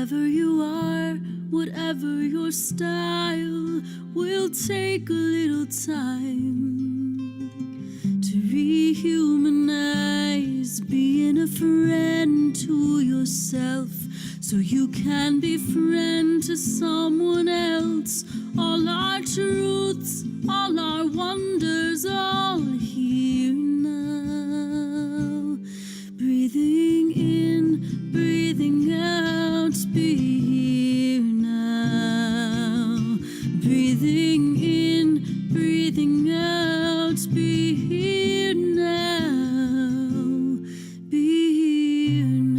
Whoever you are, whatever your style, will take a little time to rehumanize, being a friend to yourself so you can be friend to someone else. All our truths, all our wonders, all here now. Breathing in, breathing out, be here now. Breathing in, breathing out, be here now. Be here now.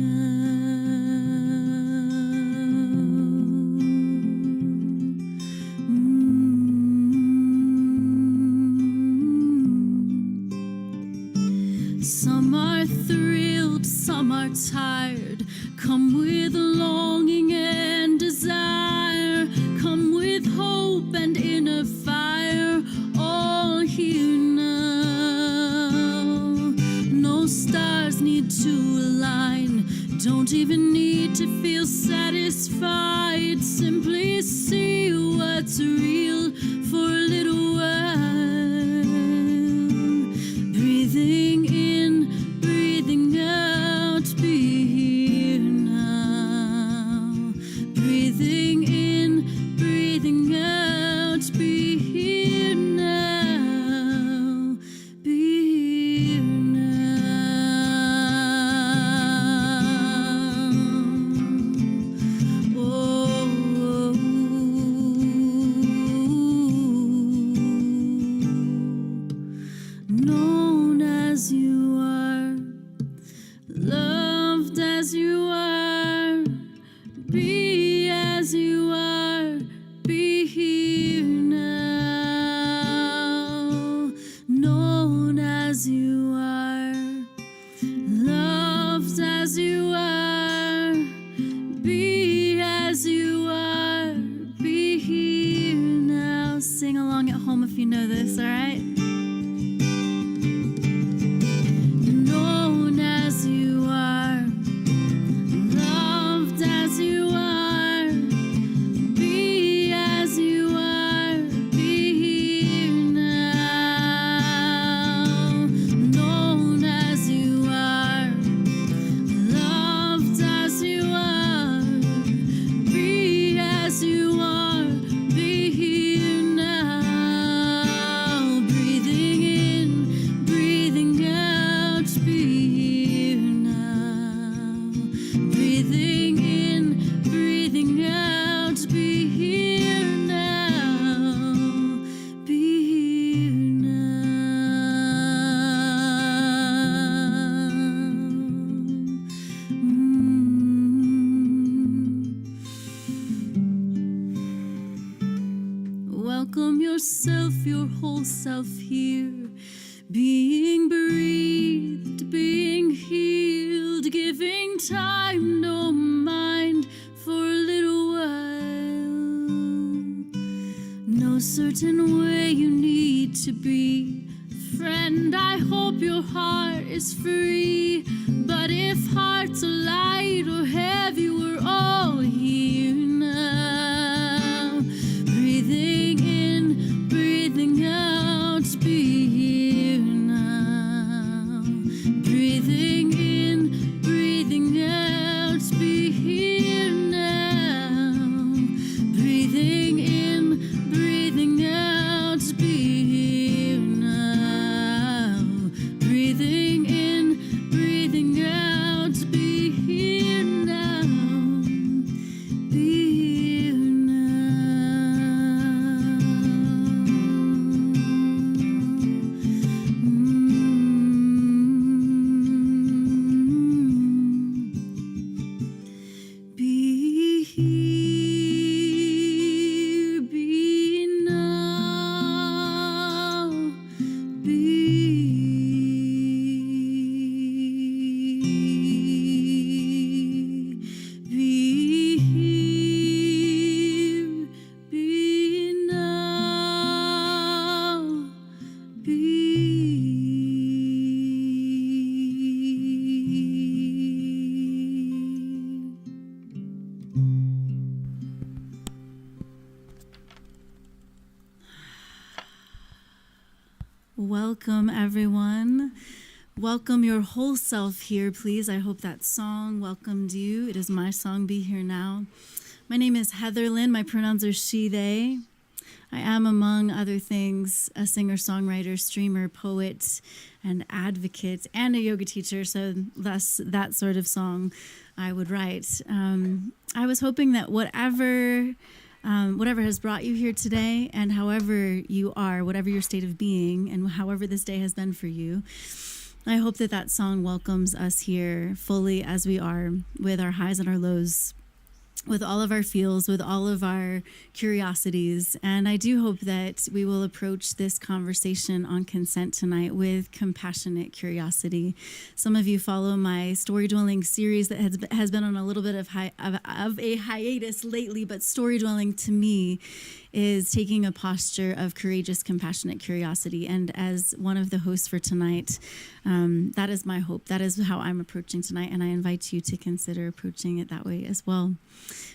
Some are thrilled, some are tired. Come with longing and desire. Come with hope and inner fire. All here now. No stars need to align. Don't even need to feel satisfied. Simply see what's real for a little while. Breathing in, breathing out, be here now. Breathing in, breathing out, be here now. Be here now. Oh, known as you are, loved as you are, be as you are, be here now. Known as you are, loved as you are, be as you are, be here now. Sing along at home if you know this, all right? Known as you are, loved as you are, be as you are, be here now. Known as you are, loved as you are, be as you are, be here now. Breathing in, breathing out, be here now. Breathing in, breathing out, be here now. Be here now. Welcome yourself, your whole self here. Being breathed, being healed, giving time, no mind for a little while. No certain way you need to be. Friend, I hope your heart is free. But if hearts are light or heavy, we're all here now. Breathing in, breathing out, be here now. Breathing in, breathing out, be here now. Breathing in, breathing out, be here now. Breathing in, breathing out, be here now. Welcome, everyone. Welcome your whole self here, please. I hope that song welcomed you. It is my song, Be Here Now. My name is Heatherlyn. My pronouns are she, they. I am, among other things, a singer-songwriter, streamer, poet, and advocate, and a yoga teacher, so thus that sort of song I would write. I was hoping that whatever has brought you here today, and however you are, whatever your state of being, and however this day has been for you, I hope that that song welcomes us here fully as we are, with our highs and our lows, with all of our feels, with all of our curiosities. And I do hope that we will approach this conversation on consent tonight with compassionate curiosity. Some of you follow my story dwelling series that has been on a little bit of a hiatus lately, but story dwelling to me is taking a posture of courageous, compassionate curiosity. And as one of the hosts for tonight, that is my hope. That is how I'm approaching tonight, and I invite you to consider approaching it that way as well.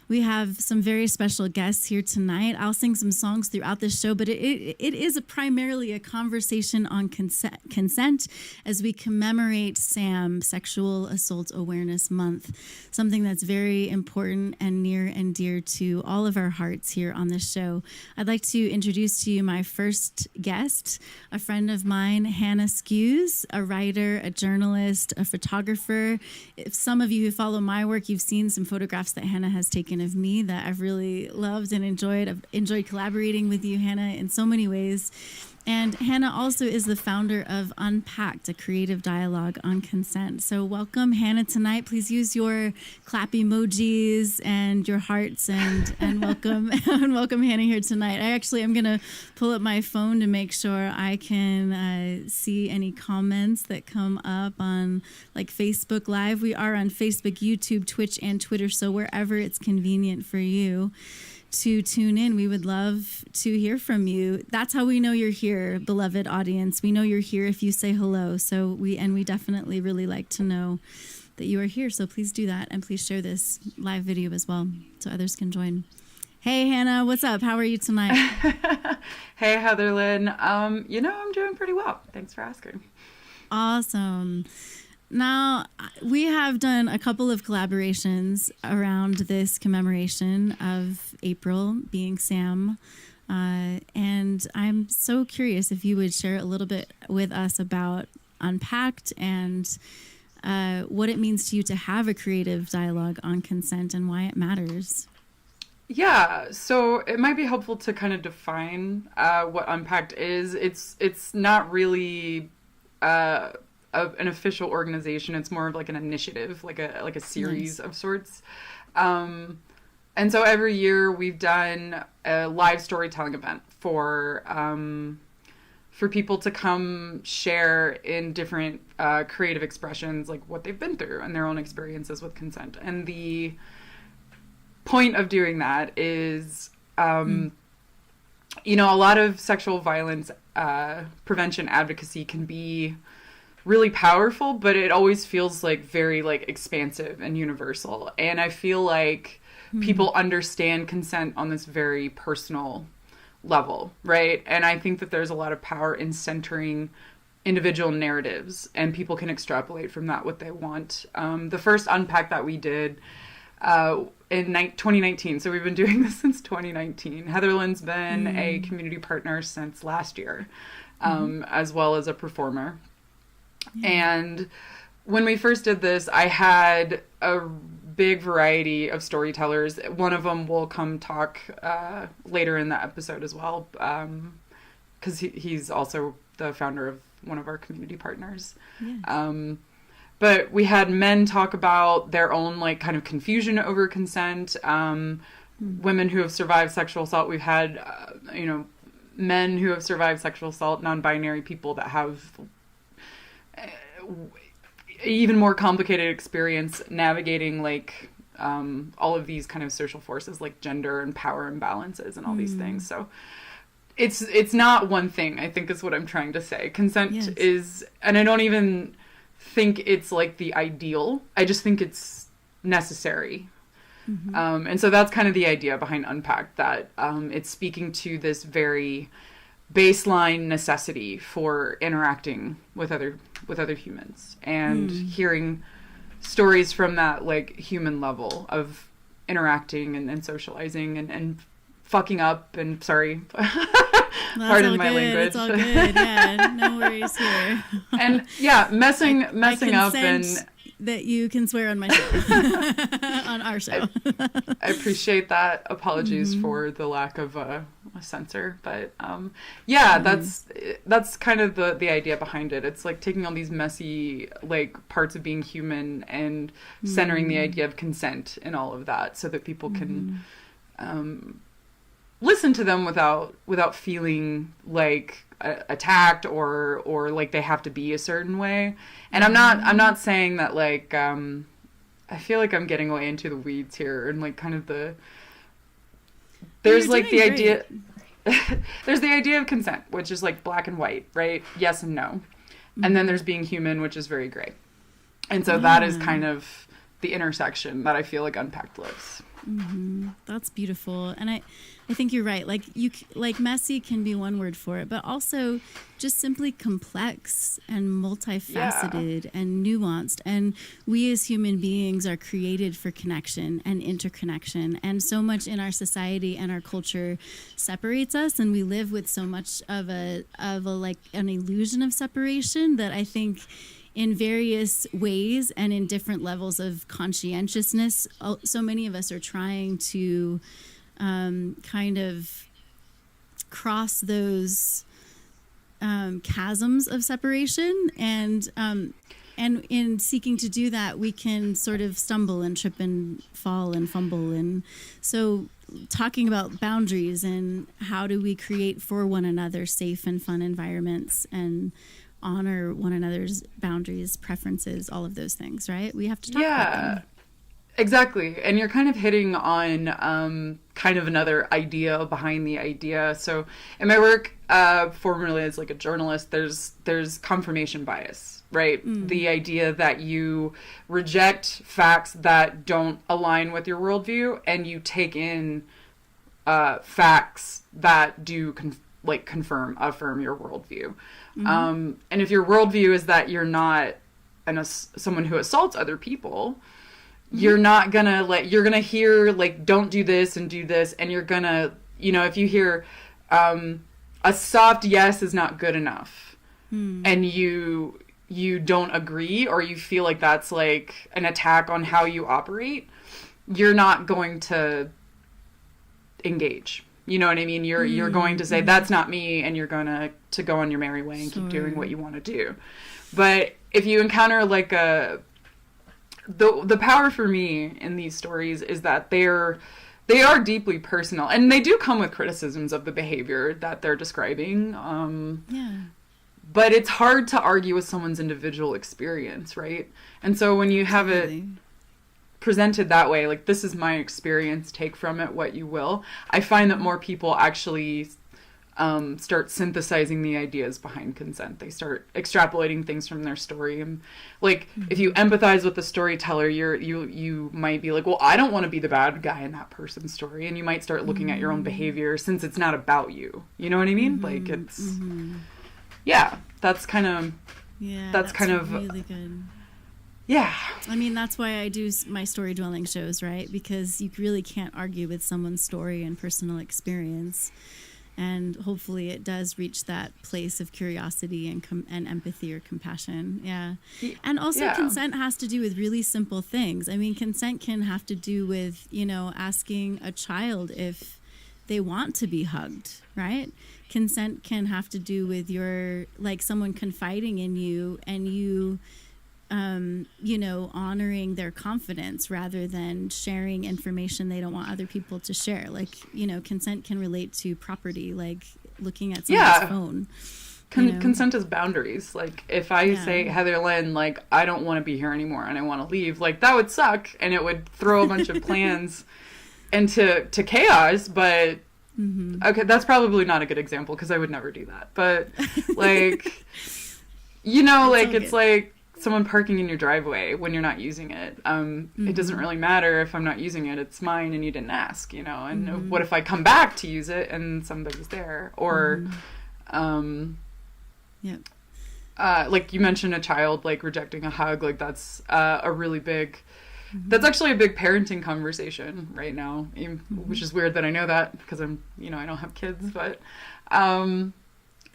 We have some very special guests here tonight. I'll sing some songs throughout this show, but it is primarily a conversation on consent as we commemorate SAM, Sexual Assault Awareness Month, something that's very important and near and dear to all of our hearts here on this show. I'd like to introduce to you my first guest, a friend of mine, Hannah Skewes, a writer, a journalist, a photographer. If some of you who follow my work, you've seen some photographs that Hannah has taken of me that I've really loved and enjoyed. I've enjoyed collaborating with you, Hannah, in so many ways. And Hannah also is the founder of Pact, a creative dialogue on consent. So welcome, Hannah, tonight. Please use your clap emojis and your hearts and welcome and welcome Hannah here tonight. I'm going to pull up my phone to make sure I can see any comments that come up on like Facebook Live. We are on Facebook, YouTube, Twitch, and Twitter. So wherever it's convenient for you to tune in, we would love to hear from you. That's how we know you're here, beloved audience. We know you're here if you say hello. So we definitely really like to know that you are here. So please do that, and please share this live video as well so others can join. Hey Hannah, what's up? How are you tonight? Hey Heatherlyn. I'm doing pretty well. Thanks for asking. Awesome. Now, we have done a couple of collaborations around this commemoration of April being SAM, and I'm so curious if you would share a little bit with us about Pact and what it means to you to have a creative dialogue on consent and why it matters. Yeah, so it might be helpful to kind of define what Pact is. It's not really an official organization. It's more of like an initiative, like a series of sorts. And so every year we've done a live storytelling event for people to come share in different creative expressions, like what they've been through and their own experiences with consent. And the point of doing that is, a lot of sexual violence prevention advocacy can be really powerful, but it always feels like very like expansive and universal. And I feel like people understand consent on this very personal level, right? And I think that there's a lot of power in centering individual narratives, and people can extrapolate from that what they want. The first Unpack that we did in 2019, so we've been doing this since 2019. Heatherlyn's been a community partner since last year, as well as a performer. And when we first did this, I had a big variety of storytellers. One of them will come talk later in the episode as well, because he's also the founder of one of our community partners. Yes. But we had men talk about their own like kind of confusion over consent, women who have survived sexual assault. We've had, men who have survived sexual assault, non-binary people that have even more complicated experience navigating like all of these kind of social forces like gender and power imbalances and all these things. So it's not one thing, I think, is what I'm trying to say. Consent is, and I don't even think it's like the ideal. I just think it's necessary. And so that's kind of the idea behind Unpacked, that it's speaking to this very baseline necessity for interacting with other humans, and hearing stories from that like human level of interacting and socializing and fucking up, and sorry, pardon my language. It's all good. Yeah, no worries here. And yeah, messing up, and that you can swear on my show, on our show. I appreciate that. Apologies for the lack of a censor, but yeah, that's kind of the idea behind it. It's like taking all these messy like parts of being human and centering the idea of consent in all of that, so that people can listen to them without feeling like attacked or like they have to be a certain way. And I'm not saying that like I feel like I'm getting way into the weeds here, and like kind of there's like the idea there's the idea of consent, which is like black and white, right? Yes and no. And then there's being human, which is very gray. And so that is kind of the intersection that I feel like Unpacked lives. That's beautiful. And I think you're right. Like messy can be one word for it, but also just simply complex and multifaceted and nuanced. And we as human beings are created for connection and interconnection. And so much in our society and our culture separates us, and we live with so much of a like an illusion of separation that I think in various ways and in different levels of conscientiousness, so many of us are trying to kind of cross those chasms of separation, and in seeking to do that, we can sort of stumble and trip and fall and fumble. And so talking about boundaries and how do we create for one another safe and fun environments and honor one another's boundaries, preferences, all of those things, right? We have to talk about them. Exactly. And you're kind of hitting on kind of another idea behind the idea. So in my work, formerly as like a journalist, there's confirmation bias, right? The idea that you reject facts that don't align with your worldview, and you take in facts that do affirm your worldview. And if your worldview is that you're not someone who assaults other people, you're not gonna you're gonna hear like, don't do this and do this, and you're gonna, if you hear a soft yes is not good enough, and you don't agree, or you feel like that's like an attack on how you operate, you're not going to engage. You know what I mean? You're going to say, that's not me, and you're going to go on your merry way and keep doing what you want to do. But if you encounter like the power for me in these stories is that they are deeply personal, and they do come with criticisms of the behavior that they're describing. But it's hard to argue with someone's individual experience, right? And so when you have it presented that way, like, this is my experience, take from it what you will, I find that more people actually start synthesizing the ideas behind consent. They start extrapolating things from their story. And like, if you empathize with the storyteller, you might be like, well, I don't want to be the bad guy in that person's story. And you might start looking at your own behavior, since it's not about you. You know what I mean? Like, it's, that's kind of, that's kind of really good. Yeah. I mean, that's why I do my story dwelling shows, right? Because you really can't argue with someone's story and personal experience. And hopefully it does reach that place of curiosity and empathy or compassion. Yeah. And also consent has to do with really simple things. I mean, consent can have to do with, asking a child if they want to be hugged, right? Consent can have to do with someone confiding in you and you, honoring their confidence rather than sharing information they don't want other people to share. Like, consent can relate to property, like looking at someone's phone. Consent is boundaries. Like, if I say, Heatherlyn, like, I don't want to be here anymore and I want to leave, like, that would suck, and it would throw a bunch of plans into chaos. But okay, that's probably not a good example, because I would never do that. But like, it's like someone parking in your driveway when you're not using it. It doesn't really matter if I'm not using it. It's mine and you didn't ask, you know. And what if I come back to use it and somebody's there? Or, like you mentioned, a child like rejecting a hug. Like that's a really big. That's actually a big parenting conversation right now, which is weird that I know that because I don't have kids, but it's an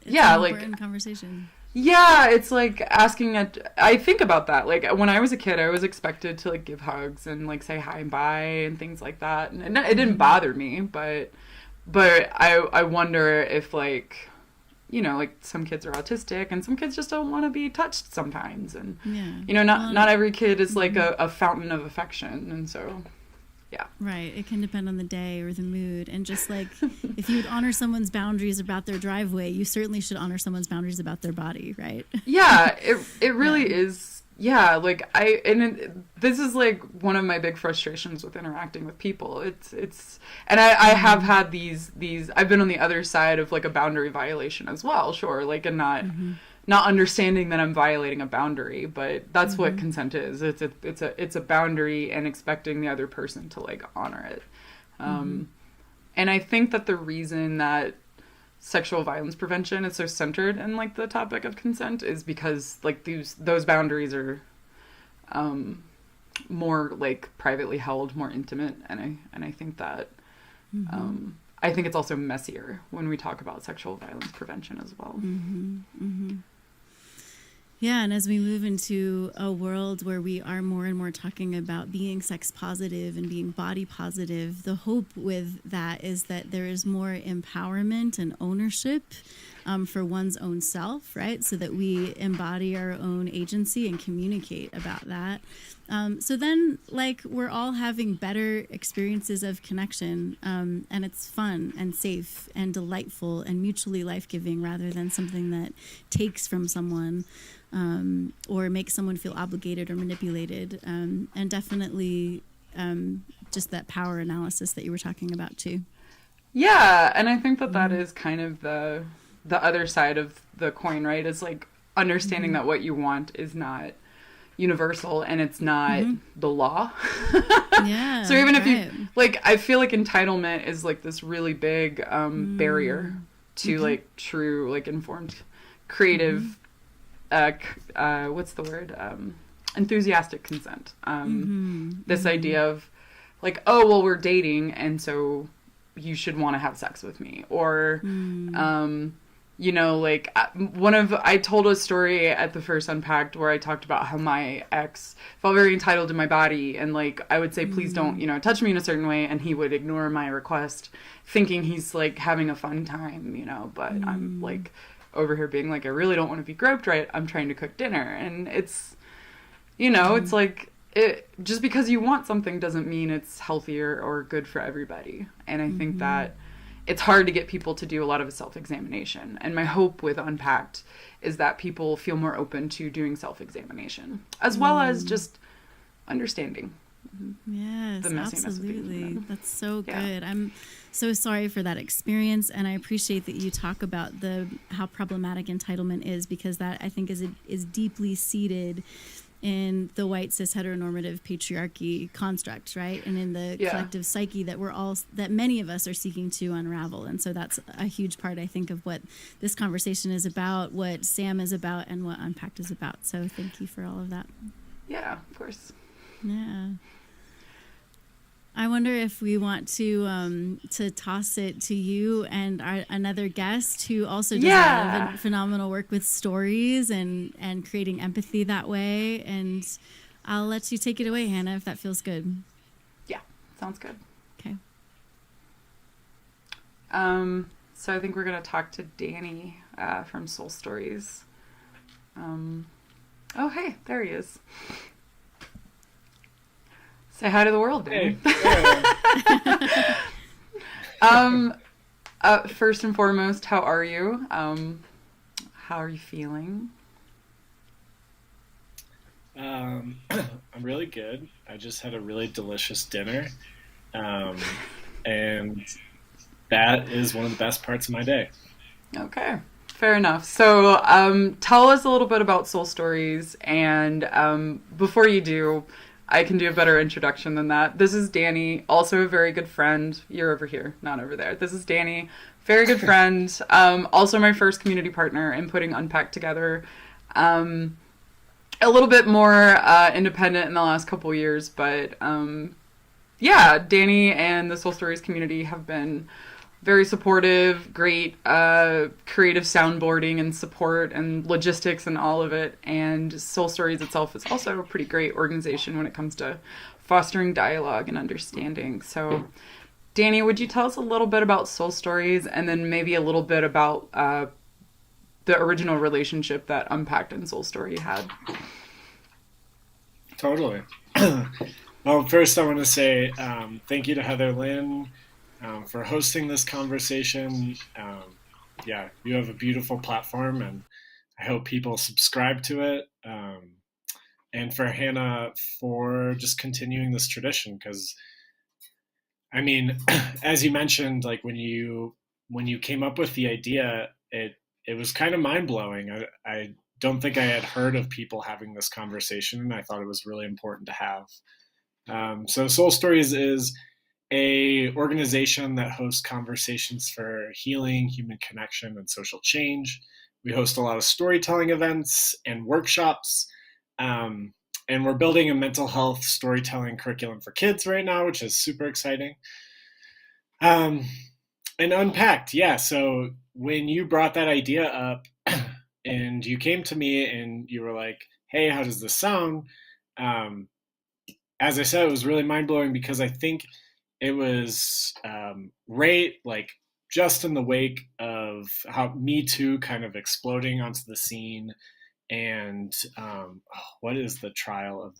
important conversation. Yeah, it's like I think about that. Like when I was a kid, I was expected to like give hugs and like say hi and bye and things like that. And it didn't bother me, but I wonder if like, you know, like some kids are autistic and some kids just don't want to be touched sometimes. And, you know, not every kid is like a fountain of affection. And so, yeah. Right. It can depend on the day or the mood. And just like if you would honor someone's boundaries about their driveway, you certainly should honor someone's boundaries about their body, right? Yeah, it really is. Yeah, like this is like one of my big frustrations with interacting with people. And I have had these I've been on the other side of like a boundary violation as well, sure, like and not understanding that I'm violating a boundary, but that's what consent is. It's a boundary and expecting the other person to like honor it. And I think that the reason that sexual violence prevention is so centered in like the topic of consent is because like those boundaries are more like privately held, more intimate, and I think that I think it's also messier when we talk about sexual violence prevention as well. Yeah, and as we move into a world where we are more and more talking about being sex positive and being body positive, the hope with that is that there is more empowerment and ownership for one's own self, right? So that we embody our own agency and communicate about that. So then, like, we're all having better experiences of connection, and it's fun and safe and delightful and mutually life-giving rather than something that takes from someone. Or make someone feel obligated or manipulated, and definitely just that power analysis that you were talking about too. Yeah, and I think that is kind of the other side of the coin, right? Is like understanding that what you want is not universal and it's not the law. Yeah. So even if you like, I feel like entitlement is like this really big barrier to like true like informed creative what's the word? Enthusiastic consent. This idea of like, oh, well, we're dating and so you should want to have sex with me. Or, you know, like I told a story at the first Unpacked where I talked about how my ex felt very entitled to my body. And like, I would say, please don't, you know, touch me in a certain way. And he would ignore my request thinking he's like having a fun time, you know, but I'm like, over here being like, I really don't want to be groped, right? I'm trying to cook dinner. And it's, you know, it's like, just because you want something doesn't mean it's healthier or good for everybody. And I think that it's hard to get people to do a lot of self-examination. And my hope with Unpacked is that people feel more open to doing self-examination, as well as just understanding. Yes, absolutely. That's so good. I'm so sorry for that experience, and I appreciate that you talk about how problematic entitlement is, because that I think is deeply seated in the white cis heteronormative patriarchy construct, right? And in the collective psyche that many of us are seeking to unravel. And so that's a huge part, I think, of what this conversation is about, what Sam is about, and what Unpacked is about. So thank you for all of that. Yeah, of course. Yeah. I wonder if we want to toss it to you and another guest who also does a lot of phenomenal work with stories and creating empathy that way. And I'll let you take it away, Hannah, if that feels good. Yeah, sounds good. Okay. So I think we're going to talk to Danny from Soul Stories. Oh, hey, there he is. Say hi to the world, Danny. Hey. First and foremost, how are you? How are you feeling? I'm really good. I just had a really delicious dinner. And that is one of the best parts of my day. Okay. Fair enough. So, tell us a little bit about Soul Stories, and before you do, I can do a better introduction than that. This is Danny, also a very good friend. You're over here, not over there. This is Danny, very good friend, also my first community partner in putting Unpacked together. A little bit more independent in the last couple years, but yeah, Danny and the Soul Stories community have been very supportive, great creative soundboarding and support and logistics and all of it. And Soul Stories itself is also a pretty great organization when it comes to fostering dialogue and understanding. So, Danny, would you tell us a little bit about Soul Stories, and then maybe a little bit about the original relationship that Unpacked and Soul Story had? Totally. Well, first I want to say thank you to Heatherlyn for hosting this conversation. Yeah, you have a beautiful platform, and I hope people subscribe to it. And for Hannah for just continuing this tradition, because I mean, as you mentioned, like when you came up with the idea, it was kind of mind blowing. I don't think I had heard of people having this conversation, and I thought it was really important to have. So Soul Stories is a organization that hosts conversations for healing, human connection, and social change. We host a lot of storytelling events and workshops, and we're building a mental health storytelling curriculum for kids right now, which is super exciting. And Unpacked, yeah. So when you brought that idea up, and you came to me and you were like, "Hey, how does this sound?" As I said, it was really mind blowing because I think it was right, like just in the wake of how Me Too kind of exploding onto the scene, and what is the trial of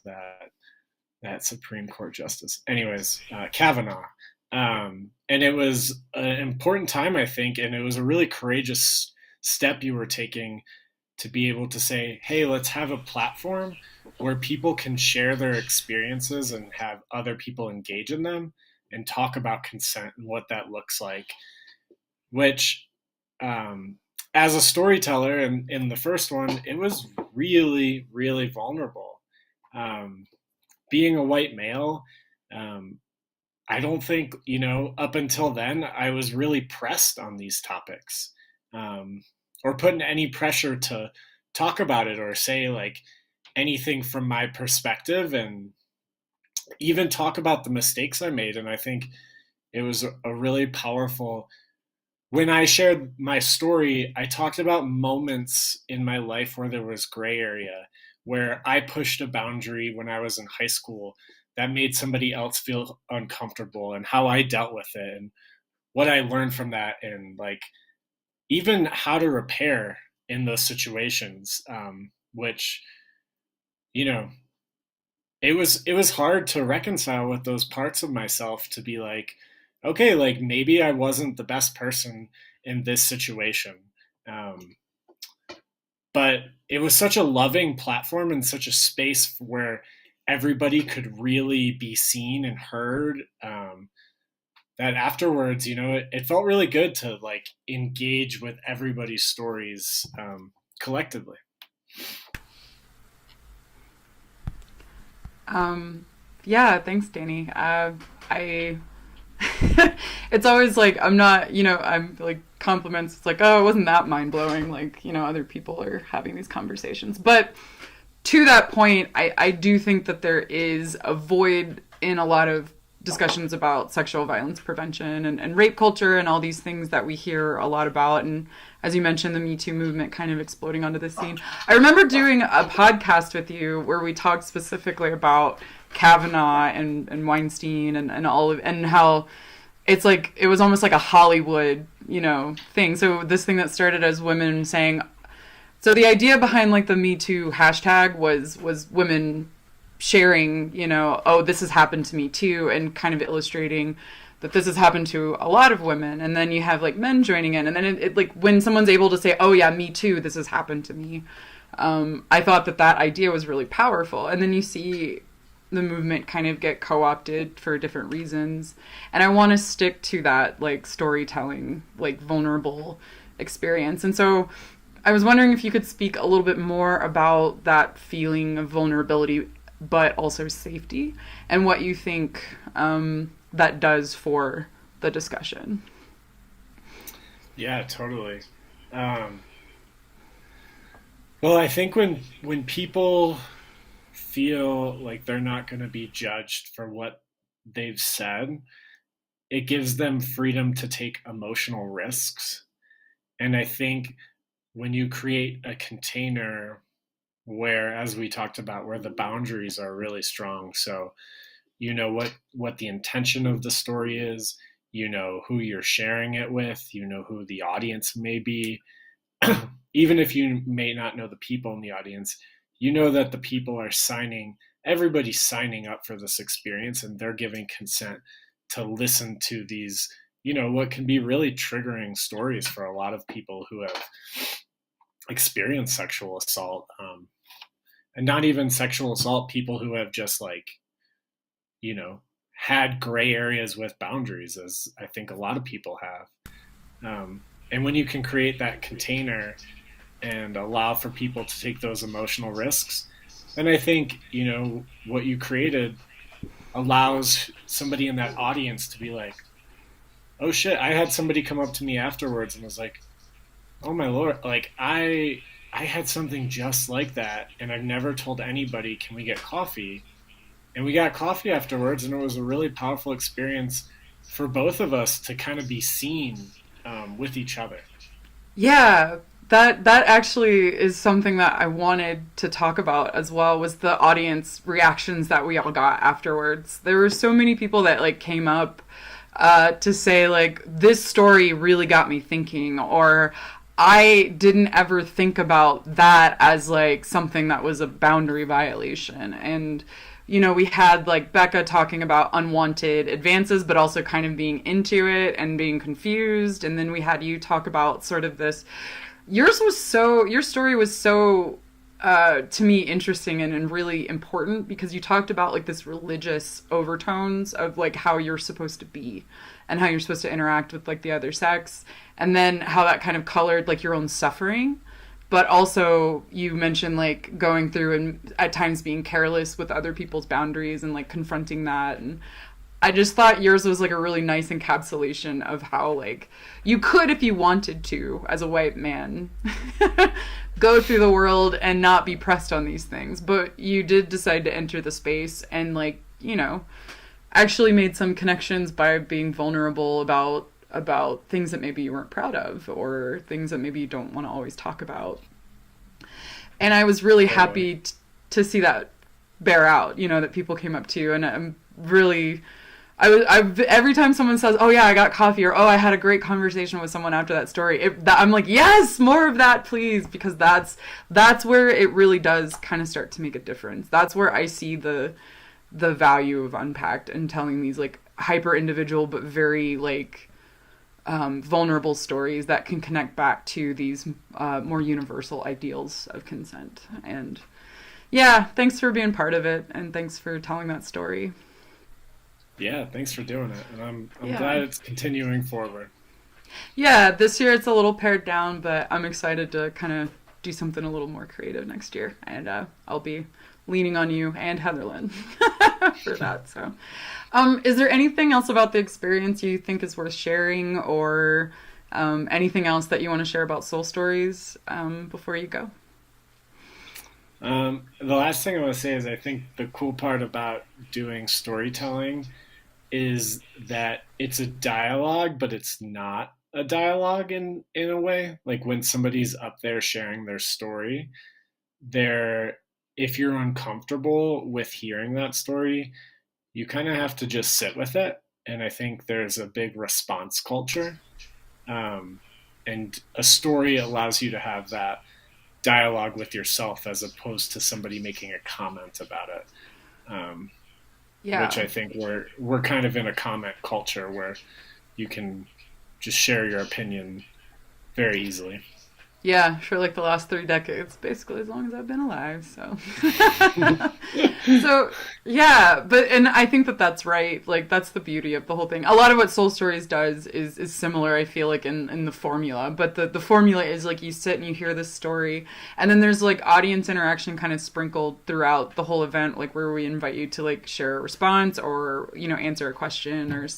that Supreme Court justice? Anyways, Kavanaugh, and it was an important time, I think, and it was a really courageous step you were taking to be able to say, "Hey, let's have a platform where people can share their experiences and have other people engage in them." And talk about consent and what that looks like, which as a storyteller in the first one, it was really, really vulnerable. Being a white male, I don't think, up until then, I was really pressed on these topics, or put in any pressure to talk about it or say like anything from my perspective, and even talk about the mistakes I made. And I think it was a really powerful, when I shared my story, I talked about moments in my life where there was gray area, where I pushed a boundary when I was in high school that made somebody else feel uncomfortable, and how I dealt with it and what I learned from that, and like even how to repair in those situations, which, it was hard to reconcile with those parts of myself, to be like, okay, like maybe I wasn't the best person in this situation. But it was such a loving platform and such a space where everybody could really be seen and heard, that afterwards, it felt really good to like engage with everybody's stories collectively. Yeah, thanks, Danny. It's always like, I'm not, I'm like compliments. It's like, oh, it wasn't that mind blowing. Like, other people are having these conversations. But to that point, I do think that there is a void in a lot of discussions about sexual violence prevention and rape culture and all these things that we hear a lot about. And as you mentioned, the Me Too movement kind of exploding onto the scene. I remember doing a podcast with you where we talked specifically about Kavanaugh and Weinstein and all of, and how it's like, it was almost like a Hollywood, thing. So this thing that started as women saying, so the idea behind like the Me Too hashtag was women sharing, oh, this has happened to me too, and kind of illustrating that this has happened to a lot of women. And then you have like men joining in, and then it like when someone's able to say, oh yeah, me too, this has happened to me. I thought that idea was really powerful. And then you see the movement kind of get co-opted for different reasons. And I want to stick to that like storytelling, like vulnerable experience. And so I was wondering if you could speak a little bit more about that feeling of vulnerability, but also safety, and what you think that does for the discussion. Yeah, totally. Well, I think when people feel like they're not going to be judged for what they've said, it gives them freedom to take emotional risks. And I think when you create a container where, as we talked about, where the boundaries are really strong, so you know what the intention of the story is, you know who you're sharing it with, you know who the audience may be. Even if you may not know the people in the audience, you know that the people are everybody's signing up for this experience, and they're giving consent to listen to these, what can be really triggering stories for a lot of people who have experienced sexual assault, and not even sexual assault, people who have just had gray areas with boundaries, as I think a lot of people have. And when you can create that container and allow for people to take those emotional risks, then I think, what you created allows somebody in that audience to be like, oh shit, I had somebody come up to me afterwards and was like, oh my Lord, like I had something just like that and I've never told anybody, can we get coffee? And we got coffee afterwards, and it was a really powerful experience for both of us to kind of be seen with each other. Yeah, that actually is something that I wanted to talk about as well, was the audience reactions that we all got afterwards. There were so many people that came up to say this story really got me thinking, or I didn't ever think about that as something that was a boundary violation. And we had Becca talking about unwanted advances, but also kind of being into it and being confused. And then we had you talk about sort of this. Your story was so, to me, interesting and really important, because you talked about this religious overtones of how you're supposed to be and how you're supposed to interact with the other sex. And then how that kind of colored your own suffering. But also you mentioned going through and at times being careless with other people's boundaries and confronting that. And I just thought yours was a really nice encapsulation of how you could, if you wanted to, as a white man, go through the world and not be pressed on these things. But you did decide to enter the space and actually made some connections by being vulnerable about things that maybe you weren't proud of, or things that maybe you don't want to always talk about. And I was really happy to see that bear out, that people came up to you. And I'm really, every time someone says, oh yeah, I got coffee, or oh, I had a great conversation with someone after that story, I'm like, yes, more of that, please. Because that's where it really does kind of start to make a difference. That's where I see the value of Unpacked and telling these hyper individual, but very vulnerable stories that can connect back to these more universal ideals of consent. And yeah, thanks for being part of it, and thanks for telling that story. Yeah, thanks for doing it, and I'm glad it's continuing forward. Yeah, this year it's a little pared down, but I'm excited to kind of do something a little more creative next year, and I'll be leaning on you and Heatherlyn for that. So is there anything else about the experience you think is worth sharing, or anything else that you want to share about Soul Stories before you go? The last thing I want to say is I think the cool part about doing storytelling is that it's a dialogue, but it's not a dialogue in a way. When somebody's up there sharing their story, if you're uncomfortable with hearing that story, you kind of have to just sit with it. And I think there's a big response culture. And a story allows you to have that dialogue with yourself as opposed to somebody making a comment about it. Which I think we're kind of in a comment culture where you can just share your opinion very easily. Yeah, for the last 3 decades, basically, as long as I've been alive. So So yeah, and I think that's right. Like that's the beauty of the whole thing. A lot of what Soul Stories does is similar, I feel like, in the formula. But the formula is like you sit and you hear this story, and then there's like audience interaction kind of sprinkled throughout the whole event, like where we invite you to like share a response or, you know, answer a question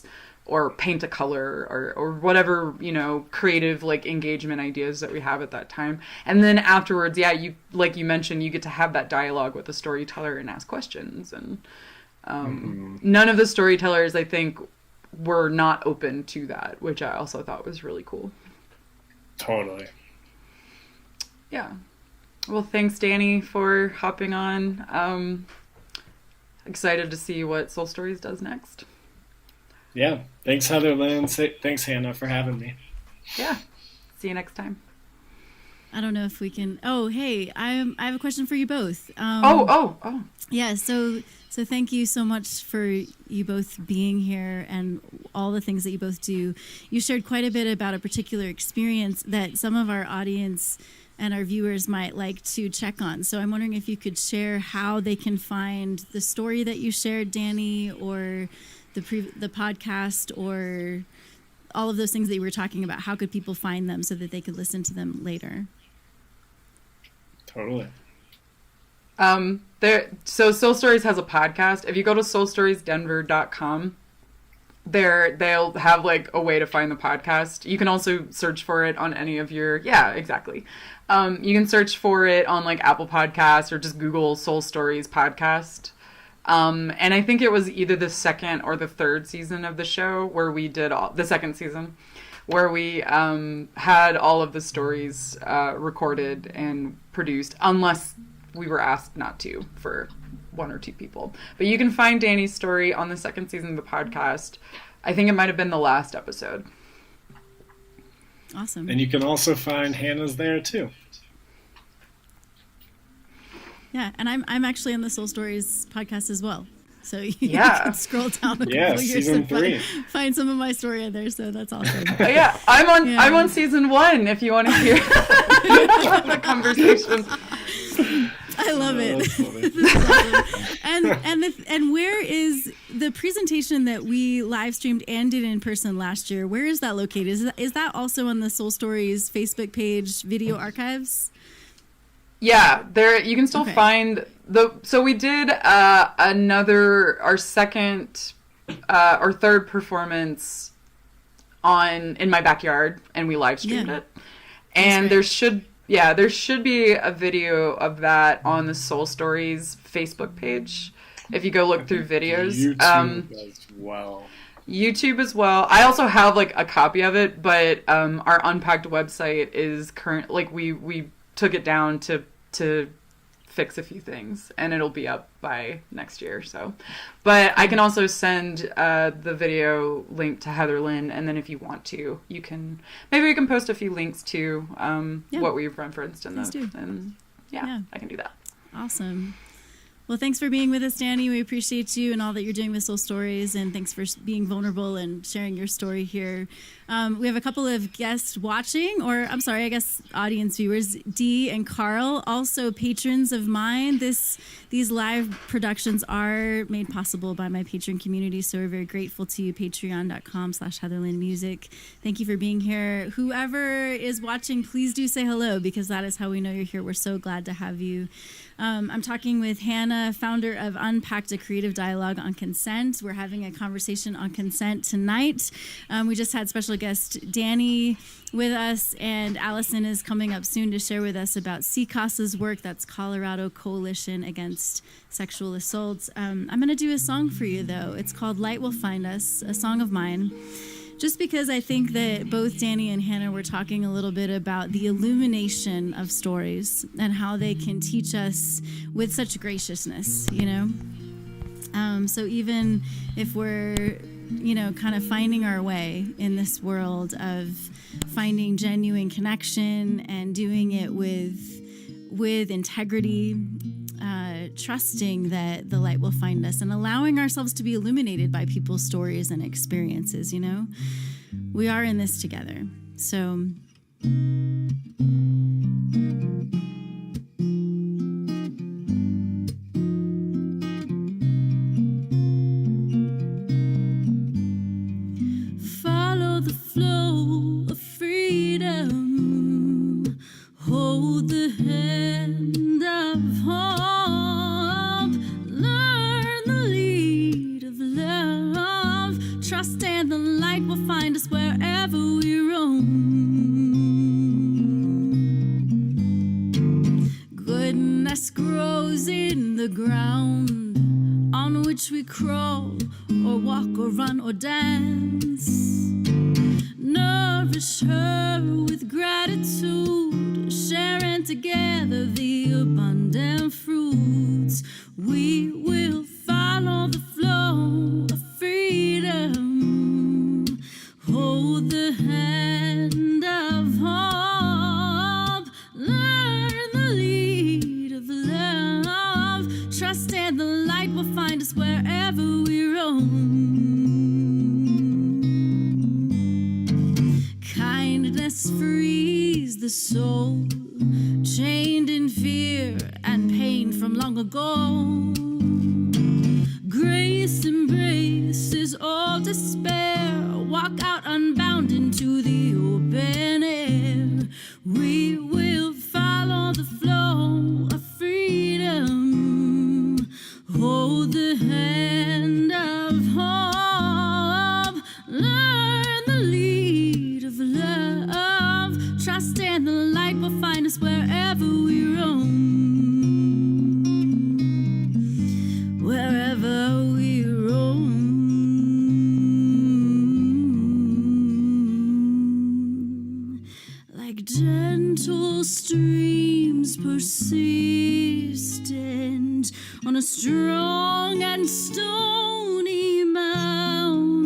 or paint a color or whatever, you know, creative like engagement ideas that we have at that time. And then afterwards, yeah, you, like you mentioned, you get to have that dialogue with the storyteller and ask questions. And none of the storytellers, I think, were not open to that, which I also thought was really cool. Totally. Yeah. Well, thanks, Danny, for hopping on. Excited to see what Soul Stories does next. Yeah. Thanks, Heatherlyn. Thanks, Hannah, for having me. Yeah. See you next time. I don't know if we can. Oh, hey, I have a question for you both. Oh. Yeah. So thank you so much for you both being here and all the things that you both do. You shared quite a bit about a particular experience that some of our audience and our viewers might like to check on. So I'm wondering if you could share how they can find the story that you shared, Danny, or the podcast, or all of those things that you were talking about. How could people find them so that they could listen to them later? Totally. So Soul Stories has a podcast. If you go to soulstoriesdenver.com, they'll have like a way to find the podcast. You can also search for it on any of your, yeah, exactly. You can search for it on like Apple Podcasts or just Google Soul Stories podcast. And I think it was either the second or the third season of the show where we did the second season where we had all of the stories recorded and produced, unless we were asked not to for one or two people. But you can find Danny's story on the second season of the podcast. I think it might have been the last episode. Awesome. And you can also find Hannah's there too. Yeah, and I'm actually on the Soul Stories podcast as well. So you can scroll down a couple years season 3. Find some of my story in there. So that's awesome. Yeah, I'm on season 1 if you want to hear the conversation. I love it. Awesome. And where is the presentation that we live streamed and did in person last year? Where is that located? Is that also on the Soul Stories Facebook page, video archives? Yeah, there you can still find so we did our second or third performance in my backyard, and we live streamed it. And there should be a video of that on the Soul Stories Facebook page if you go look through videos. YouTube as well. I also have like a copy of it, but our Unpacked website is current. Like we took it down to fix a few things, and it'll be up by next year. So, but I can also send the video link to Heatherlyn, and then if you want to, we can post a few links to what we've referenced in those. And I can do that. Awesome. Well, thanks for being with us, Danny. We appreciate you and all that you're doing with Soul Stories, and thanks for being vulnerable and sharing your story here. We have a couple of guests watching, I guess audience viewers, Dee and Carl, also patrons of mine. These live productions are made possible by my patron community, so we're very grateful to you, patreon.com/HeatherlynMusic. Thank you for being here. Whoever is watching, please do say hello, because that is how we know you're here. We're so glad to have you. I'm talking with Hannah, founder of Unpacked, a creative dialogue on consent. We're having a conversation on consent tonight. We just had special guest Danny with us, and Alison is coming up soon to share with us about CCASA's work. That's Colorado Coalition Against Sexual Assault. I'm going to do a song for you, though. It's called Light Will Find Us, a song of mine. Just because I think that both Danny and Hannah were talking a little bit about the illumination of stories and how they can teach us with such graciousness, you know? So even if we're, kind of finding our way in this world of finding genuine connection and doing it with integrity, trusting that the light will find us and allowing ourselves to be illuminated by people's stories and experiences, we are in this together. So follow the flow of freedom. Hold the hand of hope. Learn the lead of love. Trust and the light will find us wherever we roam. Goodness grows in the ground on which we crawl or walk or run or dance. Nourish her with gratitude, sharing together the abundant fruits. We will follow the flow of freedom. Hold the hand of hope. Learn the lead of love. Trust and the light will find us wherever we roam. Kindness frees the soul, chained in fear and pain from long ago. Grace embraces all despair. Walk out unbound into the open air. We will follow the flow of freedom. Hold the hand of hope. Learn the lead of love. Trust and the light will find us wherever we roam. Wherever we roam. Like gentle streams persistent on a strong and stony mountain.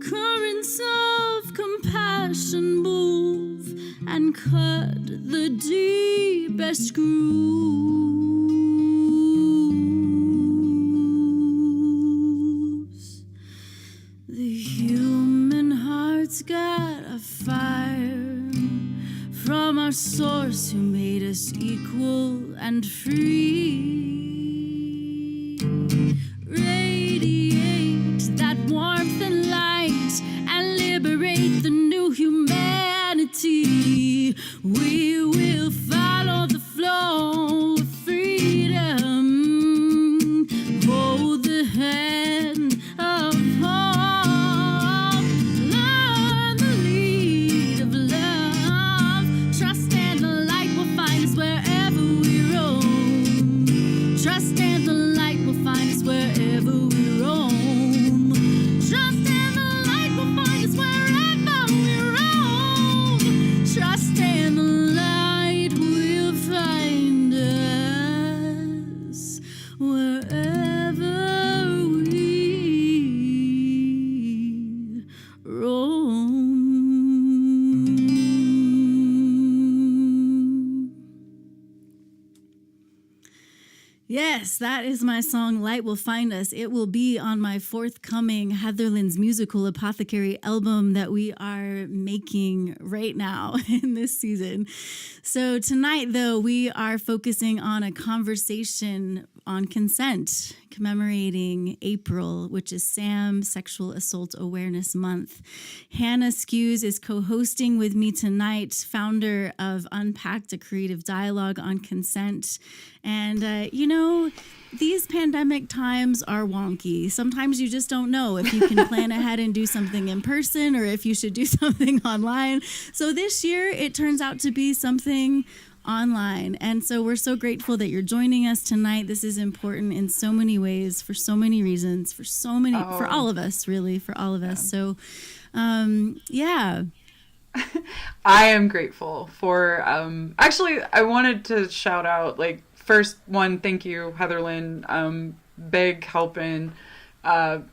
Currents of compassion move and cut the deepest grooves. The human heart's got a fire from our source who made us equal and free. Radiate that warmth and light and liberate the new humanity. We will follow the flow of freedom. Hold the hand of hope. Learn the lead of love. Trust and the light will find us wherever we roam. Trust and the light will find us wherever we roam. Trust and the light will find us wherever we roam. Trust and the light will find us wherever we roam. Yes, that is my song, Light Will Find Us. It will be on my forthcoming Heatherlyn's Musical Apothecary album that we are making right now in this season. So tonight, though, we are focusing on a conversation on consent, commemorating April, which is SAM Sexual Assault Awareness Month. Hannah Skewes is co-hosting with me tonight, founder of Pact, a creative dialogue on consent. And, these pandemic times are wonky. Sometimes you just don't know if you can plan ahead and do something in person or if you should do something online. So this year, it turns out to be something online. And so we're so grateful that you're joining us tonight. This is important in so many ways, for so many reasons, for all of us, really, for all of us. So, yeah. I am grateful for, actually, I wanted to shout out, first one, thank you, Heatherlyn, big help in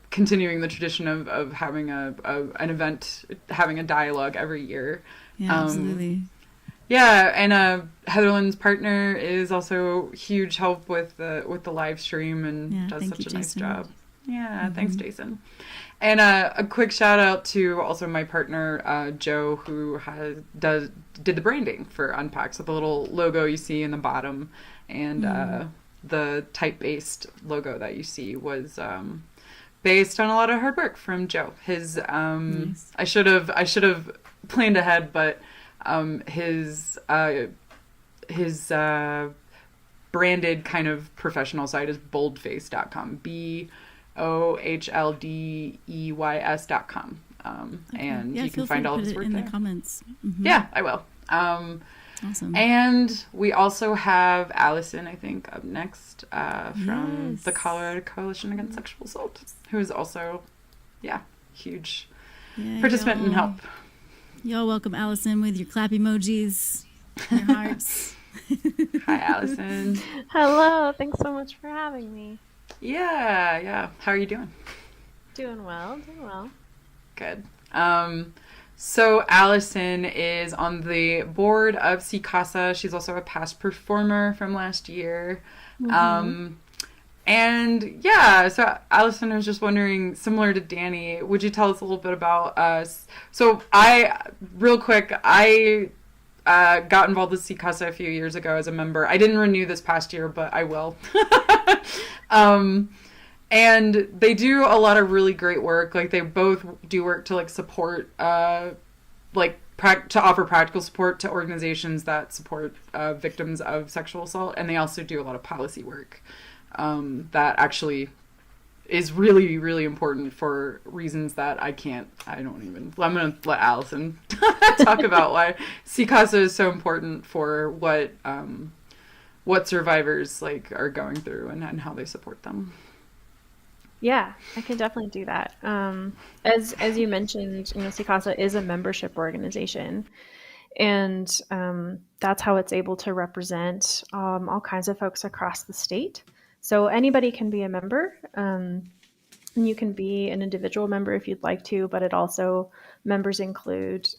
continuing the tradition of having an event, having a dialogue every year. Yeah, absolutely. Yeah, and Heatherlyn's partner is also huge help with the live stream and does such a nice job. Yeah, thanks, Jason. And a quick shout out to also my partner Joe, who did the branding for Unpacked. So the little logo you see in the bottom and the type-based logo that you see was based on a lot of hard work from Joe. His Nice. I should have planned ahead, but his branded kind of professional site is boldface.com. BOHLDEYS.com. Okay. And Yeah, you can feel free find to all of put his it work in there. the comments. Mhm. Yeah, I will. Awesome. And we also have Alison, I think, up next from the Yes. Colorado Coalition Against Sexual Assault, who is also, huge Yeah, participant and help. Y'all welcome Alison with your clap emojis, your hearts. Hi, Alison. Hello, thanks so much for having me. Yeah. How are you doing? Doing well. Good. So Alison is on the board of CCASA. She's also a past performer from last year. So Alison, I was just wondering, similar to Danny, would you tell us a little bit about us? So real quick, I got involved with CCASA a few years ago as a member. I didn't renew this past year, but I will. And they do a lot of really great work. Like, they both do work to, like, support, to offer practical support to organizations that support victims of sexual assault. And they also do a lot of policy work that actually is really, really important for reasons that I'm going to let Alison talk about why CCASA is so important for what survivors, like, are going through and how they support them. Yeah, I can definitely do that. As you mentioned, CCASA is a membership organization, and that's how it's able to represent all kinds of folks across the state. So anybody can be a member. And you can be an individual member if you'd like to, but members include,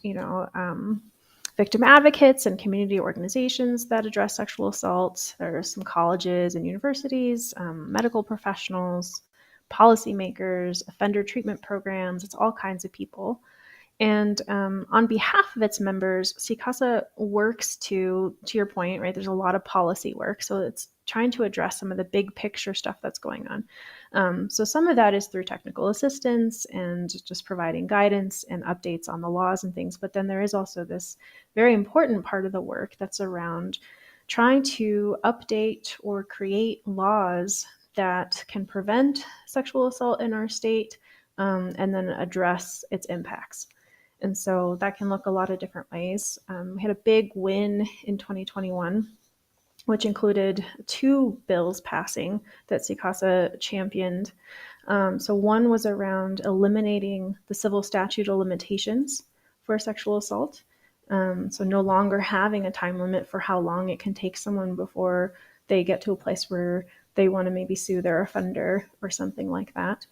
victim advocates and community organizations that address sexual assault. There are some colleges and universities, medical professionals, policymakers, offender treatment programs. It's all kinds of people. And on behalf of its members, CCASA works to your point, right? There's a lot of policy work. So it's trying to address some of the big picture stuff that's going on. So some of that is through technical assistance and just providing guidance and updates on the laws and things. But then there is also this very important part of the work that's around trying to update or create laws that can prevent sexual assault in our state and then address its impacts. And so that can look a lot of different ways. We had a big win in 2021, which included 2 bills passing that CCASA championed. So one was around eliminating the civil statute of limitations for sexual assault. So no longer having a time limit for how long it can take someone before they get to a place where they want to maybe sue their offender or something like that.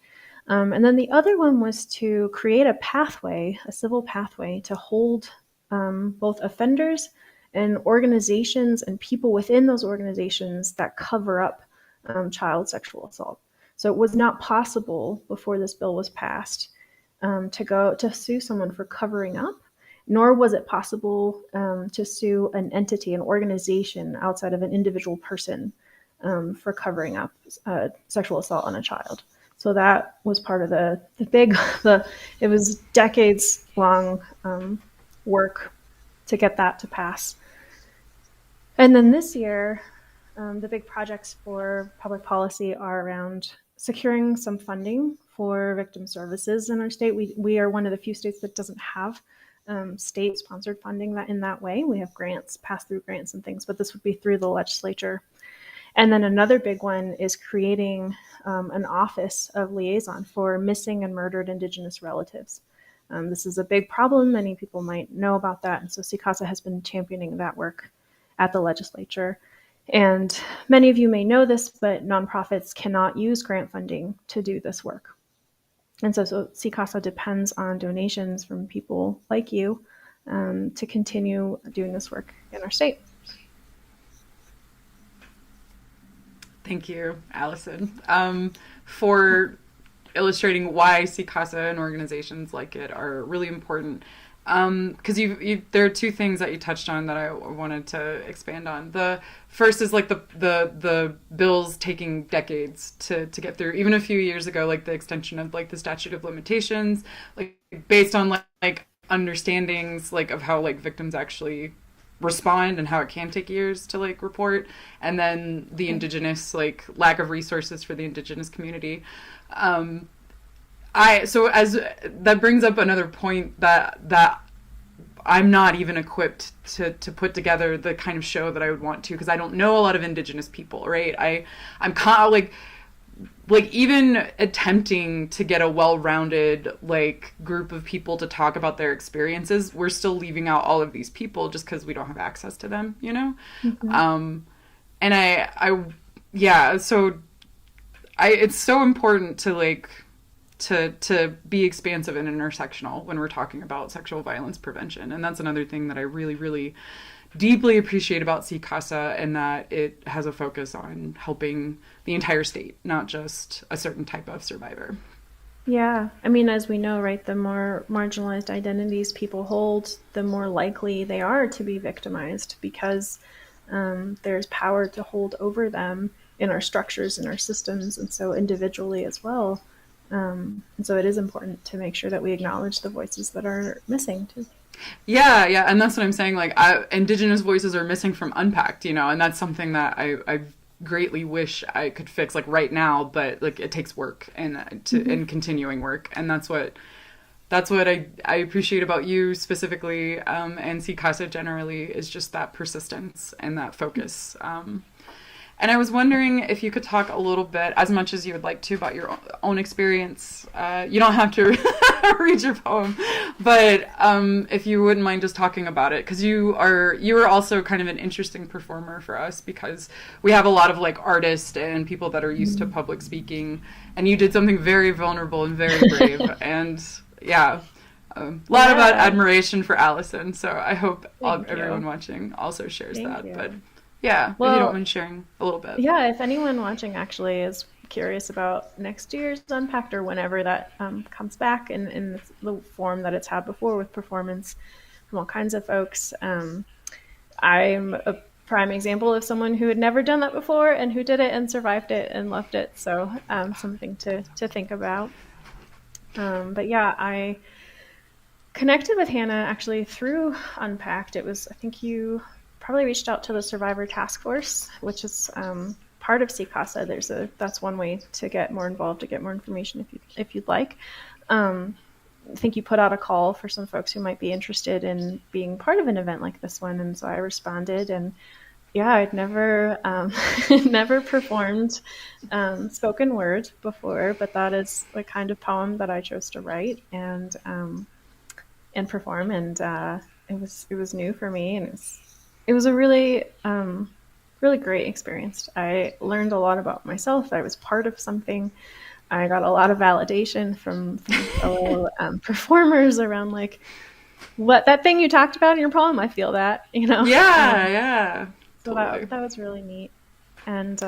And then the other one was to create a civil pathway to hold both offenders and organizations and people within those organizations that cover up child sexual assault. So it was not possible before this bill was passed to sue someone for covering up, nor was it possible to sue an entity, an organization outside of an individual person for covering up sexual assault on a child. So that was part of it was decades long work to get that to pass. And then this year, the big projects for public policy are around securing some funding for victim services in our state. We are one of the few states that doesn't have state-sponsored funding in that way. We have grants, pass-through grants and things, but this would be through the legislature. And then another big one is creating an office of liaison for missing and murdered Indigenous relatives. This is a big problem. Many people might know about that. And so CCASA has been championing that work at the legislature. And many of you may know this, but nonprofits cannot use grant funding to do this work. And so CCASA depends on donations from people like you to continue doing this work in our state. Thank you, Alison, for illustrating why CCASA and organizations like it are really important. because there are two things that you touched on that I wanted to expand on. The first is like the bills taking decades to get through. Even a few years ago, like the extension of like the statute of limitations, like based on like understandings like of how like victims actually respond and how it can take years to like report, and then the indigenous like lack of resources for the indigenous community. So as that brings up another point that I'm not even equipped to put together the kind of show that I would want to, because I don't know a lot of indigenous people, right? I'm kind of like even attempting to get a well-rounded like group of people to talk about their experiences, we're still leaving out all of these people just because we don't have access to them, you know? Mm-hmm. And so it's so important to like to be expansive and intersectional when we're talking about sexual violence prevention. And that's another thing that I really, really deeply appreciate about CCASA, and that it has a focus on helping the entire state, not just a certain type of survivor. Yeah. I mean, as we know, right, the more marginalized identities people hold, the more likely they are to be victimized, because there's power to hold over them in our structures, in our systems, and so individually as well. And so it is important to make sure that we acknowledge the voices that are missing too. Yeah, and that's what I'm saying. Like, indigenous voices are missing from Unpacked, you know, and that's something that I greatly wish I could fix like right now, but like it takes work and continuing work, and that's what I appreciate about you specifically, and CCASA generally, is just that persistence and that focus. And I was wondering if you could talk a little bit, as much as you would like to, about your own experience. You don't have to read your poem, but if you wouldn't mind just talking about it, because you are also kind of an interesting performer for us, because we have a lot of like artists and people that are used to public speaking, and you did something very vulnerable and very brave, and a lot about admiration for Alison. So I hope everyone watching also shares that. You. But yeah, well, if you don't mind sharing a little bit. Yeah, if anyone watching actually is curious about next year's Unpacked, or whenever that comes back in the form that it's had before, with performance from all kinds of folks, I'm a prime example of someone who had never done that before and who did it and survived it and loved it. So something to think about. But yeah, I connected with Hannah actually through Unpacked. It was, I think you probably reached out to the Survivor Task Force, which is part of CCASA. That's one way to get more involved, to get more information if you'd like. I think you put out a call for some folks who might be interested in being part of an event like this one, and so I responded. And yeah, I'd never never performed spoken word before, but that is the kind of poem that I chose to write and perform, and it was new for me, and it was a really, really great experience. I learned a lot about myself. I was part of something. I got a lot of validation from fellow performers around like, what, that thing you talked about in your poem, I feel that, you know? Yeah. So totally. that was really neat. And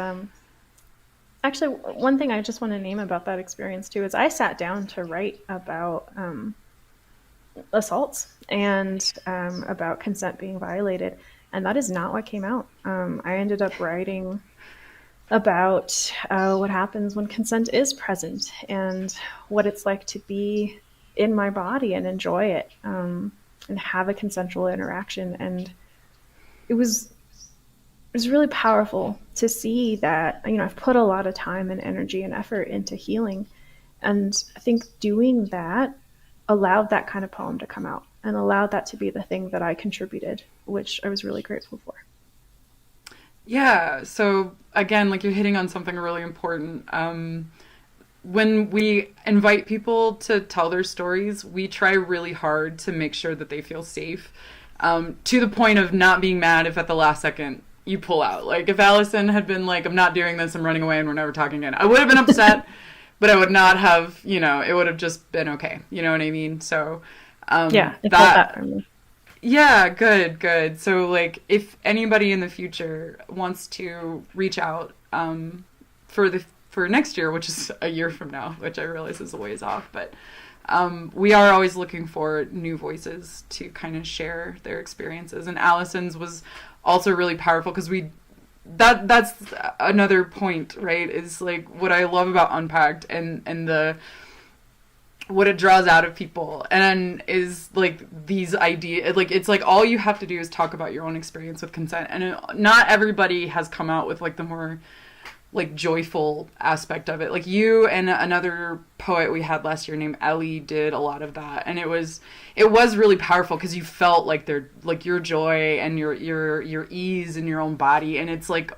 actually, one thing I just want to name about that experience too is I sat down to write about assaults and about consent being violated. And that is not what came out. I ended up writing about what happens when consent is present, and what it's like to be in my body and enjoy it, and have a consensual interaction. And it was really powerful to see that, you know, I've put a lot of time and energy and effort into healing. And I think doing that allowed that kind of poem to come out and allowed that to be the thing that I contributed, which I was really grateful for. Yeah. So again, like, you're hitting on something really important. When we invite people to tell their stories, we try really hard to make sure that they feel safe, to the point of not being mad if at the last second you pull out. Like, if Alison had been like, I'm not doing this, I'm running away and we're never talking again, I would have been upset, but I would not have, you know, it would have just been okay. You know what I mean? So yeah, it felt that for me. Yeah, good. So, like, if anybody in the future wants to reach out for next year, which is a year from now, which I realize is a ways off, but we are always looking for new voices to kind of share their experiences. And Alison's was also really powerful because that's another point, right? Is like what I love about Unpacked and the what it draws out of people, and is like these ideas, like it's like all you have to do is talk about your own experience with consent, and not everybody has come out with like the more like joyful aspect of it. Like you and another poet we had last year named Ellie did a lot of that, and it was really powerful because you felt like they're like your joy and your ease in your own body, and it's like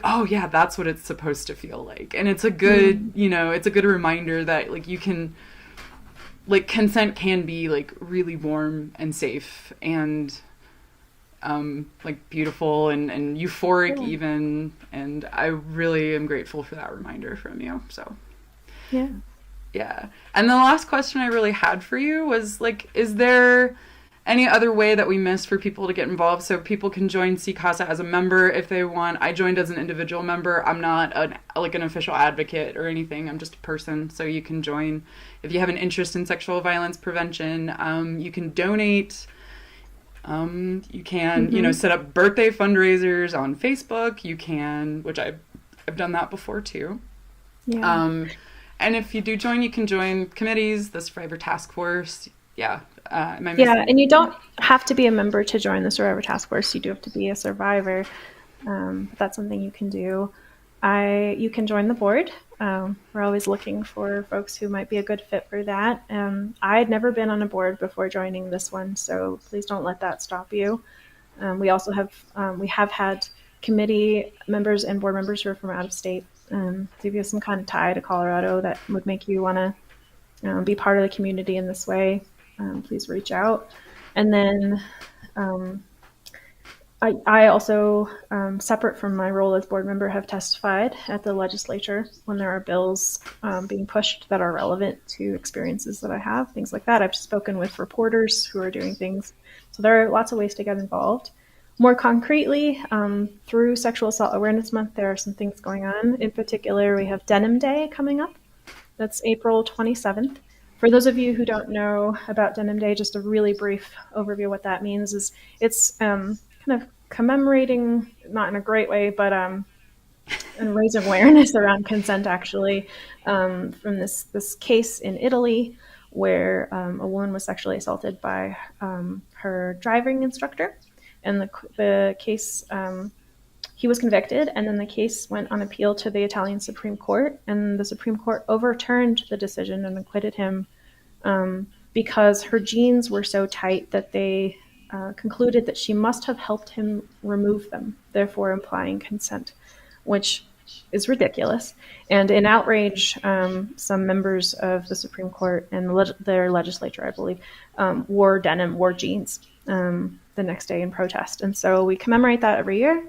oh yeah, that's what it's supposed to feel like. And it's a good it's a good reminder that like you can, like, consent can be like really warm and safe and like beautiful and euphoric even, and I really am grateful for that reminder from you. So yeah. And the last question I really had for you was like, is there any other way that we missed for people to get involved? So people can join CCASA as a member if they want. I joined as an individual member. I'm not an official advocate or anything. I'm just a person. So you can join if you have an interest in sexual violence prevention. You can donate. You can, set up birthday fundraisers on Facebook. You can, which I've done that before too. Yeah. And if you do join, you can join committees, the Survivor Task Force. Yeah. And you don't have to be a member to join the Survivor Task Force. You do have to be a survivor. But that's something you can do. You can join the board. We're always looking for folks who might be a good fit for that. I had never been on a board before joining this one, so please don't let that stop you. We also have had committee members and board members who are from out of state. So if you have some kind of tie to Colorado that would make you want to be part of the community in this way, please reach out. And then I also, separate from my role as board member, have testified at the legislature when there are bills being pushed that are relevant to experiences that I have, things like that. I've spoken with reporters who are doing things. So there are lots of ways to get involved. More concretely, through Sexual Assault Awareness Month, there are some things going on. In particular, we have Denim Day coming up. That's April 27th. For those of you who don't know about Denim Day, just a really brief overview of what that means is it's kind of commemorating, not in a great way, but and raising awareness around consent, actually, from this case in Italy where a woman was sexually assaulted by her driving instructor. And the case, he was convicted, and then the case went on appeal to the Italian Supreme Court, and the Supreme Court overturned the decision and acquitted him because her jeans were so tight that they concluded that she must have helped him remove them, therefore implying consent, which is ridiculous. And in outrage, some members of the Supreme Court and their legislature, I believe, wore jeans the next day in protest. And so we commemorate that every year.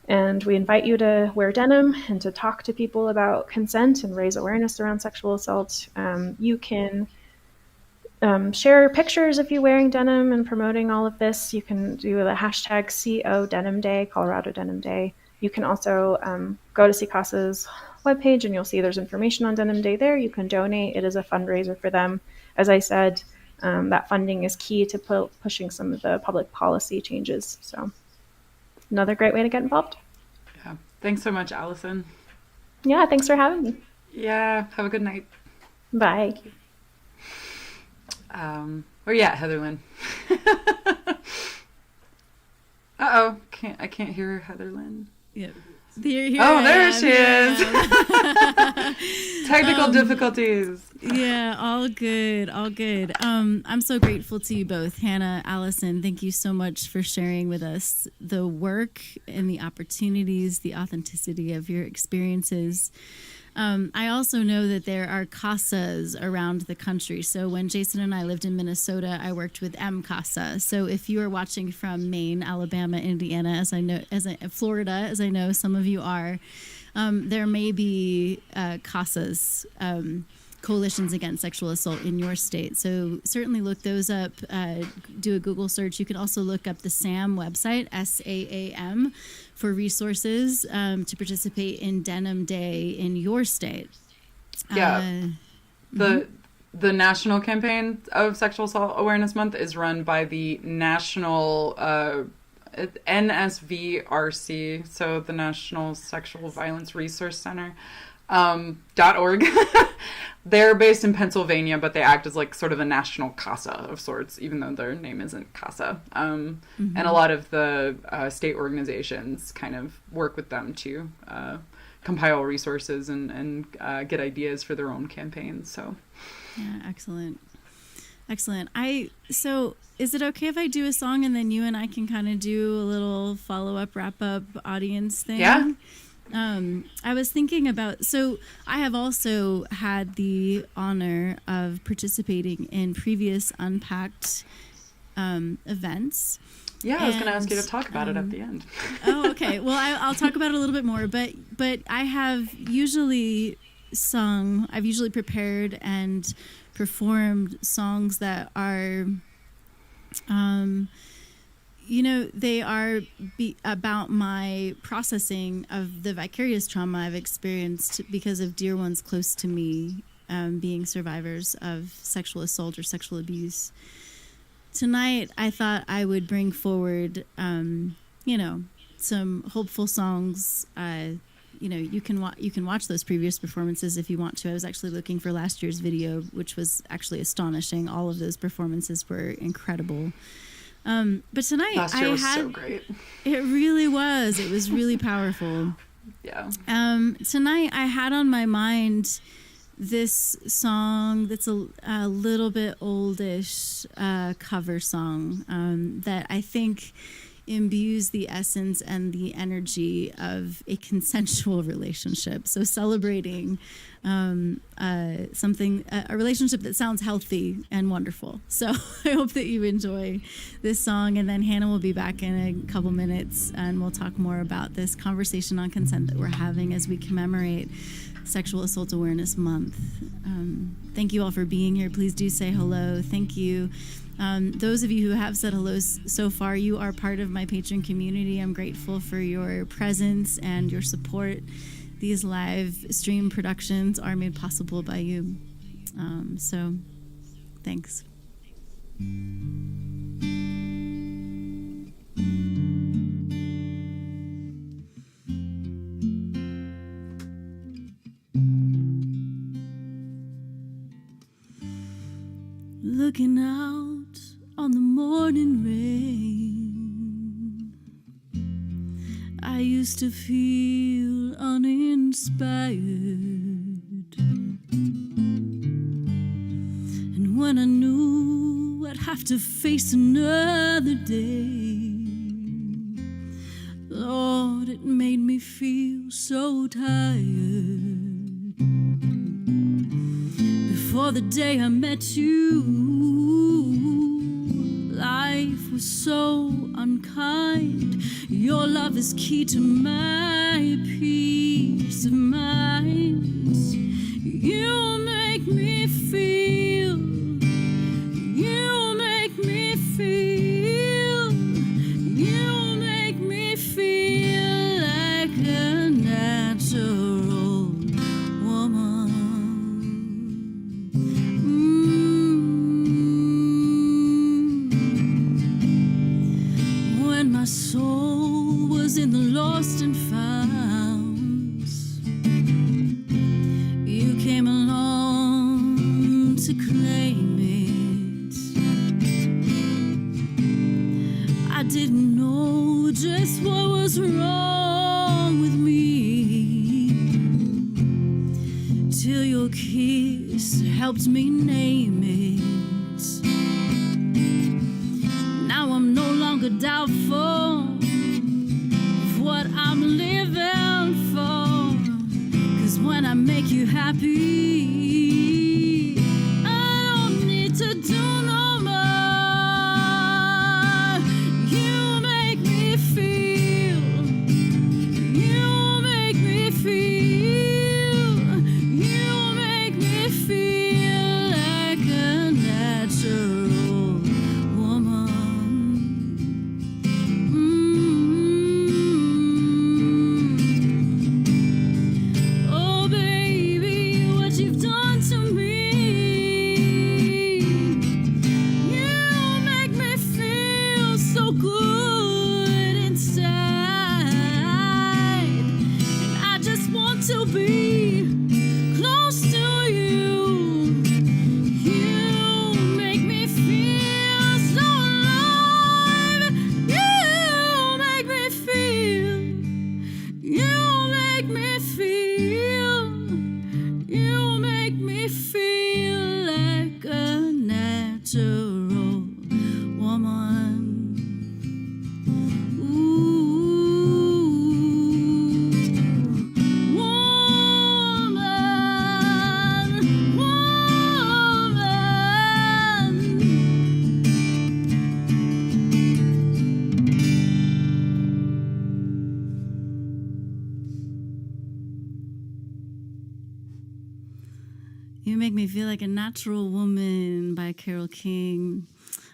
And we invite you to wear denim and to talk to people about consent and raise awareness around sexual assault. You can share pictures of you wearing denim and promoting all of this. You can do the hashtag CO Denim Day, Colorado Denim Day. You can also go to CCASA's webpage and you'll see there's information on Denim Day there. You can donate. It is a fundraiser for them. As I said, that funding is key to pushing some of the public policy changes. So another great way to get involved. Yeah. Thanks so much, Alison. Yeah, thanks for having me. Yeah. Have a good night. Bye. Where you at, Heatherlyn? Uh-oh. I can't hear Heatherlyn. Yeah. There she is. Technical difficulties. Yeah, all good. I'm so grateful to you both, Hannah, Alison. Thank you so much for sharing with us the work and the opportunities, the authenticity of your experiences. I also know that there are CASAs around the country. So when Jason and I lived in Minnesota, I worked with CASA. So if you are watching from Maine, Alabama, Indiana, Florida, as I know some of you are, there may be CASAs, coalitions against sexual assault in your state. So certainly look those up, do a Google search. You can also look up the SAM website, SAAM, for resources to participate in Denim Day in your state. Yeah. The the national campaign of Sexual Assault Awareness Month is run by the National NSVRC, so the National Sexual Violence Resource Center, .org. They're based in Pennsylvania, but they act as like sort of a national CASA of sorts, even though their name isn't CASA. And a lot of the state organizations kind of work with them to compile resources and get ideas for their own campaigns. So, yeah, excellent. So is it okay if I do a song and then you and I can kind of do a little follow-up, wrap-up audience thing? Yeah. I was thinking about, so I have also had the honor of participating in previous Unpacked events. Yeah, I was going to ask you to talk about it at the end. Oh, okay. Well, I'll talk about it a little bit more, but I have usually I've usually prepared and performed songs that are, they are about my processing of the vicarious trauma I've experienced because of dear ones close to me being survivors of sexual assault or sexual abuse. Tonight, I thought I would bring forward, some hopeful songs. You can watch those previous performances if you want to. I was actually looking for last year's video, which was actually astonishing. All of those performances were incredible. But tonight last year was so great. It really was. It was really powerful. Yeah. Tonight I had on my mind this song that's a little bit oldish cover song that I think imbues the essence and the energy of a consensual relationship. So celebrating a relationship that sounds healthy and wonderful. So I hope that you enjoy this song, and then Hannah will be back in a couple minutes and we'll talk more about this conversation on consent that we're having as we commemorate Sexual Assault Awareness Month. Thank you all for being here. Please do say hello. Thank you. Those of you who have said hello so far, you are part of my patron community. I'm grateful for your presence and your support. These live stream productions are made possible by you. So thanks. Looking out on the morning rain, I used to feel uninspired. And when I knew I'd have to face another day, Lord, it made me feel so tired. Before the day I met you, life was so unkind. Your love is key to my peace of mind. You make me feel, you make me feel, you make me feel like a natural woman. When my soul was in the lost and found, you came along to claim it. I didn't know just what was wrong with me till your kiss helped me name it. Now I'm no longer doubtful of what I'm living for, 'cause when I make you happy, I don't need to do no more. You make me feel, you make me feel, you make me feel like a natural woman. Oh baby, what you've done natural woman. You Make Me Feel Like a Natural Woman by Carole King.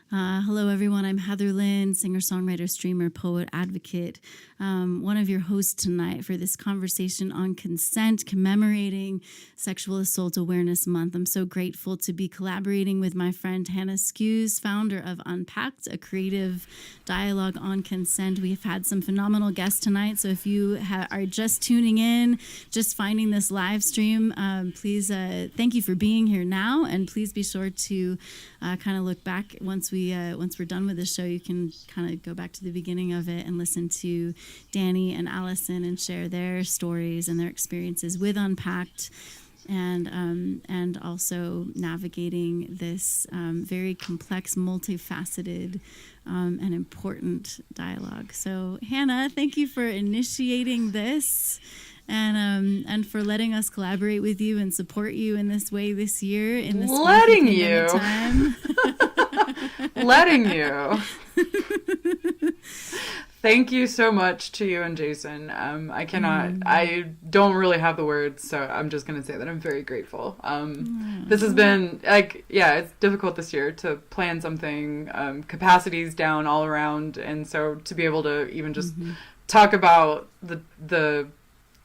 Hello, everyone. I'm Heatherlyn, singer, songwriter, streamer, poet, advocate, one of your hosts tonight for this conversation on consent, commemorating Sexual Assault Awareness Month. I'm so grateful to be collaborating with my friend Hannah Skewes, founder of Pact, a creative dialogue on consent. We've had some phenomenal guests tonight, so if you are just tuning in, just finding this live stream, please thank you for being here now, and please be sure to kind of look back once we're done with the show. You can kind of go back to the beginning of it and listen to Danny and Alison and share their stories and their experiences with Pact, and also navigating this very complex, multifaceted, and important dialogue. So, Hannah, thank you for initiating this. And for letting us collaborate with you and support you in this way this year in this letting you time. letting you. Thank you so much to you and Jason. I don't really have the words, so I'm just going to say that I'm very grateful. This has been, it's difficult this year to plan something. Capacity's down all around, and so to be able to even just talk about the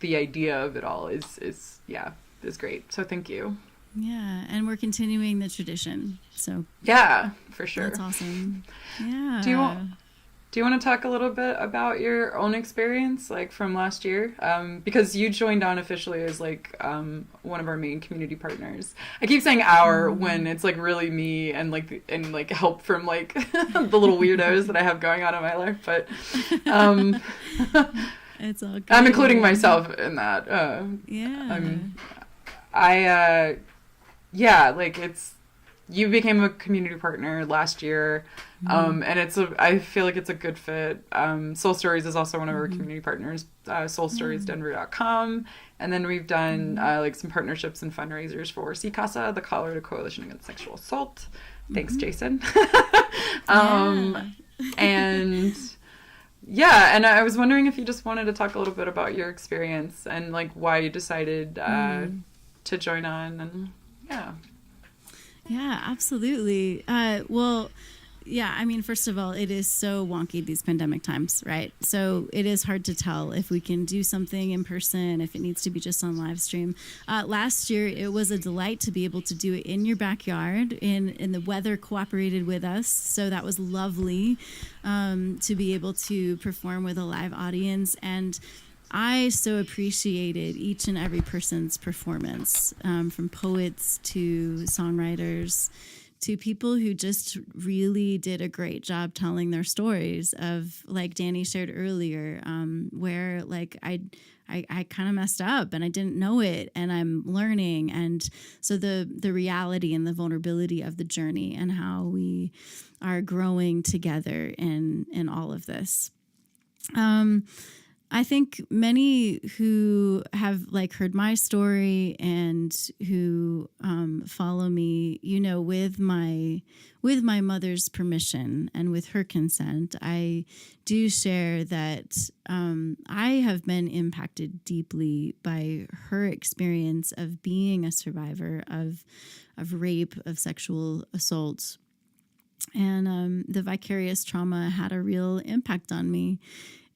idea of it all is great. So thank you. Yeah, and we're continuing the tradition. So yeah, for sure. That's awesome. Yeah. Do you want to talk a little bit about your own experience, like from last year? Because you joined on officially as one of our main community partners. I keep saying our when it's like really me and help from the little weirdos that I have going on in my life, but it's all good. I'm including myself in that. You became a community partner last year, and I feel like it's a good fit. Soul Stories is also one of our community partners, soulstoriesdenver.com. And then we've done some partnerships and fundraisers for CCASA, the Colorado Coalition Against Sexual Assault. Thanks, Jason. And I was wondering if you just wanted to talk a little bit about your experience and why you decided to join on, and Yeah, absolutely. First of all, it is so wonky these pandemic times, right? So it is hard to tell if we can do something in person, if it needs to be just on live stream. Last year, it was a delight to be able to do it in your backyard, and the weather cooperated with us. So that was lovely to be able to perform with a live audience. And I so appreciated each and every person's performance, from poets to songwriters to people who just really did a great job telling their stories of, like Danny shared earlier, where I kind of messed up and I didn't know it and I'm learning. And so the reality and the vulnerability of the journey and how we are growing together in all of this. I think many who have heard my story and who follow me, with my mother's permission and with her consent, I do share that I have been impacted deeply by her experience of being a survivor of rape, of sexual assault. And the vicarious trauma had a real impact on me.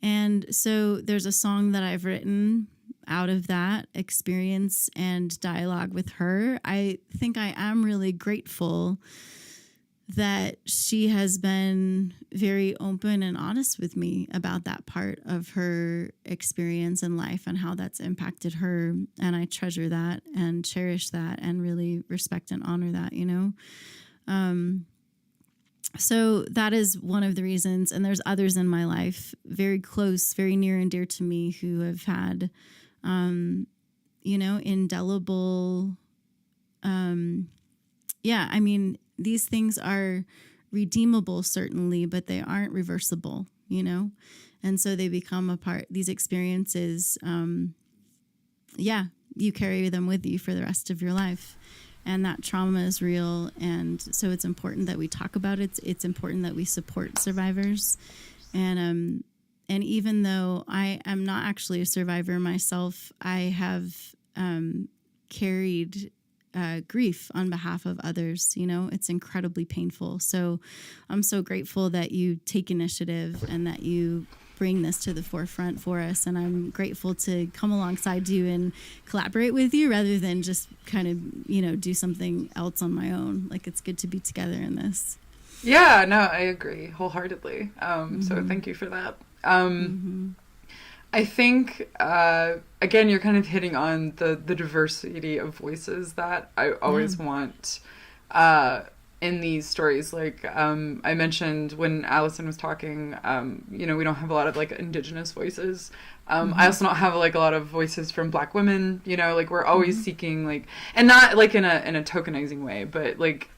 And so there's a song that I've written out of that experience and dialogue with her. I think I am really grateful that she has been very open and honest with me about that part of her experience in life and how that's impacted her. And I treasure that and cherish that and really respect and honor that, So that is one of the reasons. And there's others in my life, very close, very near and dear to me, who have had, indelible, these things are redeemable, certainly, but they aren't reversible, you know? And so they become a part, these experiences, you carry them with you for the rest of your life. And that trauma is real. And so it's important that we talk about it. It's important that we support survivors. And even though I am not actually a survivor myself, I have carried grief on behalf of others. You know, it's incredibly painful. So I'm so grateful that you take initiative and that you bring this to the forefront for us. And I'm grateful to come alongside you and collaborate with you rather than just kind of, you know, do something else on my own. Like, it's good to be together in this. Yeah, no, I agree wholeheartedly. So thank you for that. I think, again, you're kind of hitting on the diversity of voices that I always want in these stories. Like, I mentioned when Alison was talking, you know, we don't have a lot of, like, Indigenous voices. I also don't have, like, a lot of voices from Black women, you know, like, we're always seeking, like, and not, like, in a tokenizing way, but, like,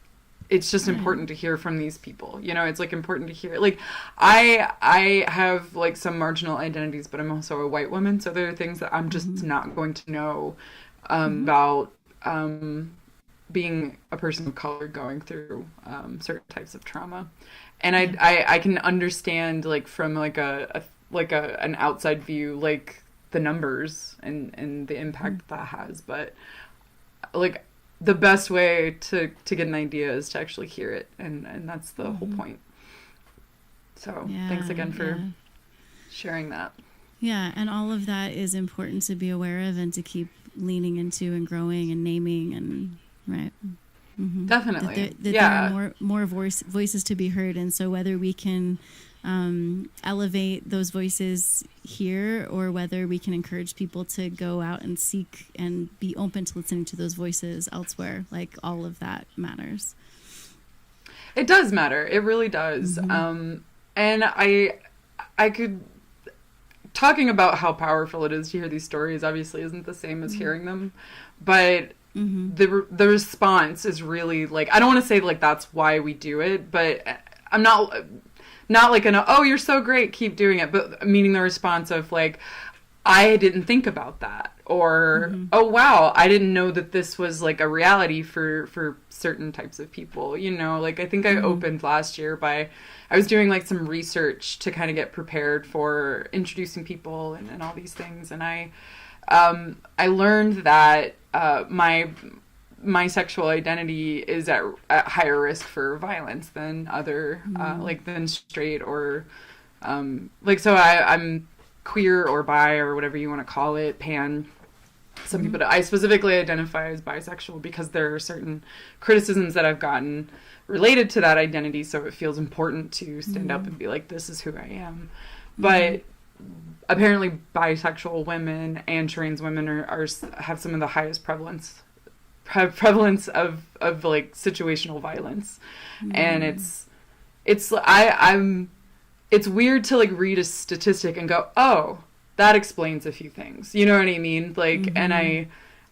it's just important to hear from these people, you know. It's like important to hear, like, I have like some marginal identities, but I'm also a white woman, so there are things that I'm just not going to know about being a person of color going through certain types of trauma. And I can understand, like, from like an outside view, like, the numbers and the impact that has, but like, the best way to get an idea is to actually hear it, and that's the whole point. So thanks again for sharing that. Yeah, and all of that is important to be aware of and to keep leaning into and growing and naming, and right. Definitely. There are more voices to be heard, and so whether we can elevate those voices here, or whether we can encourage people to go out and seek and be open to listening to those voices elsewhere, like, all of that matters. It does matter. It really does. And I could, talking about how powerful it is to hear these stories obviously isn't the same as hearing them, but the response is really, like, I don't want to say, like, that's why we do it, but I'm not like oh, you're so great, keep doing it, but meaning the response of, like, I didn't think about that, or oh wow, I didn't know that this was, like, a reality for certain types of people, you know. Like, I think I opened last year I was doing, like, some research to kind of get prepared for introducing people and all these things, and I learned that my sexual identity is at higher risk for violence than other, like, than straight or, like, so I'm queer or bi or whatever you want to call it, pan. Some people, I specifically identify as bisexual because there are certain criticisms that I've gotten related to that identity, so it feels important to stand up and be like, this is who I am. But apparently bisexual women and trans women have some of the highest prevalence of like, situational violence. And it's weird to, like, read a statistic and go, oh, that explains a few things, you know what I mean? Like, and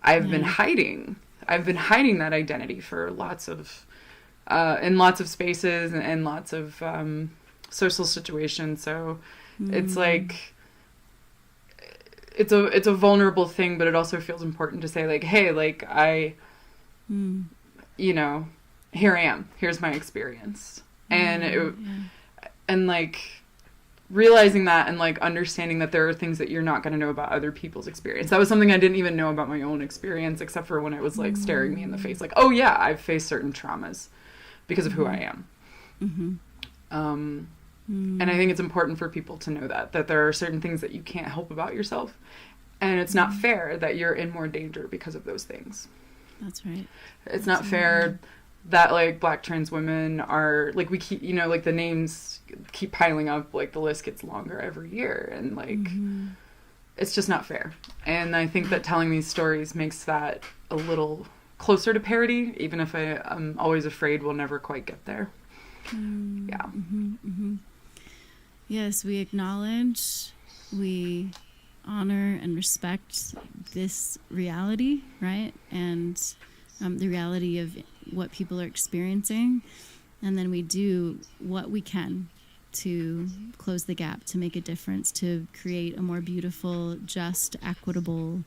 I've been hiding that identity for lots of in lots of spaces and lots of social situations. So it's like, it's a vulnerable thing, but it also feels important to say, like, hey, like, you know, here I am, here's my experience. And like, realizing that and, like, understanding that there are things that you're not going to know about other people's experience. That was something I didn't even know about my own experience, except for when it was, like, staring me in the face, like, oh yeah, I've faced certain traumas because of who I am. And I think it's important for people to know that there are certain things that you can't help about yourself, and it's not fair that you're in more danger because of those things. That's right. It's not fair that, like, Black trans women are, like, we keep, you know, like, the names keep piling up, like, the list gets longer every year, and, like, it's just not fair. And I think that telling these stories makes that a little closer to parity, even if I'm always afraid we'll never quite get there. Yes, we acknowledge, we honor and respect this reality, right? And the reality of what people are experiencing, and then we do what we can to close the gap, to make a difference, to create a more beautiful, just, equitable,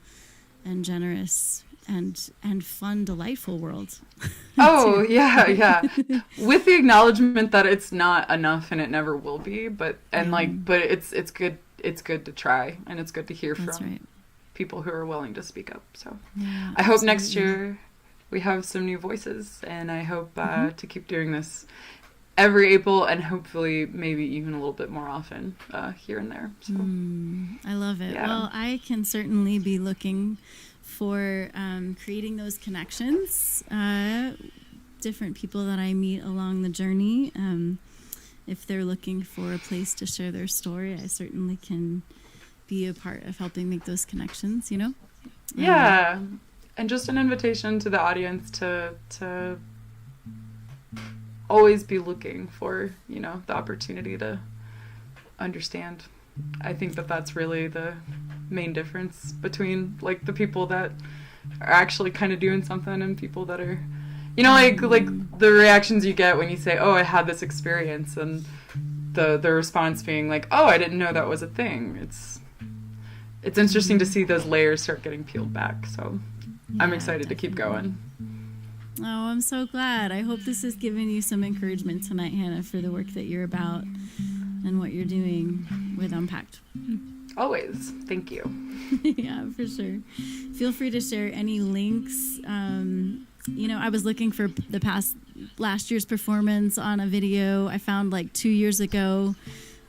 and generous and fun, delightful world. Oh, yeah. With the acknowledgement that it's not enough and it never will be, but it's good to try, and it's good to hear from people who are willing to speak up. So I hope next year we have some new voices, and I hope to keep doing this every April, and hopefully maybe even a little bit more often here and there. So I love it. Yeah. Well, I can certainly be looking for creating those connections, different people that I meet along the journey. If they're looking for a place to share their story, I certainly can be a part of helping make those connections, you know? Yeah. And just an invitation to the audience to always be looking for, you know, the opportunity to understand. I think that that's really the main difference between, like, the people that are actually kind of doing something and people that are, you know, like the reactions you get when you say, oh, I had this experience, and the response being like, oh, I didn't know that was a thing. It's interesting to see those layers start getting peeled back. So I'm excited to keep going. Oh, I'm so glad. I hope this has given you some encouragement tonight, Hannah, for the work that you're about and what you're doing with Pact. Always. Thank you. Yeah, for sure. Feel free to share any links. You know, I was looking for last year's performance on a video I found like 2 years ago.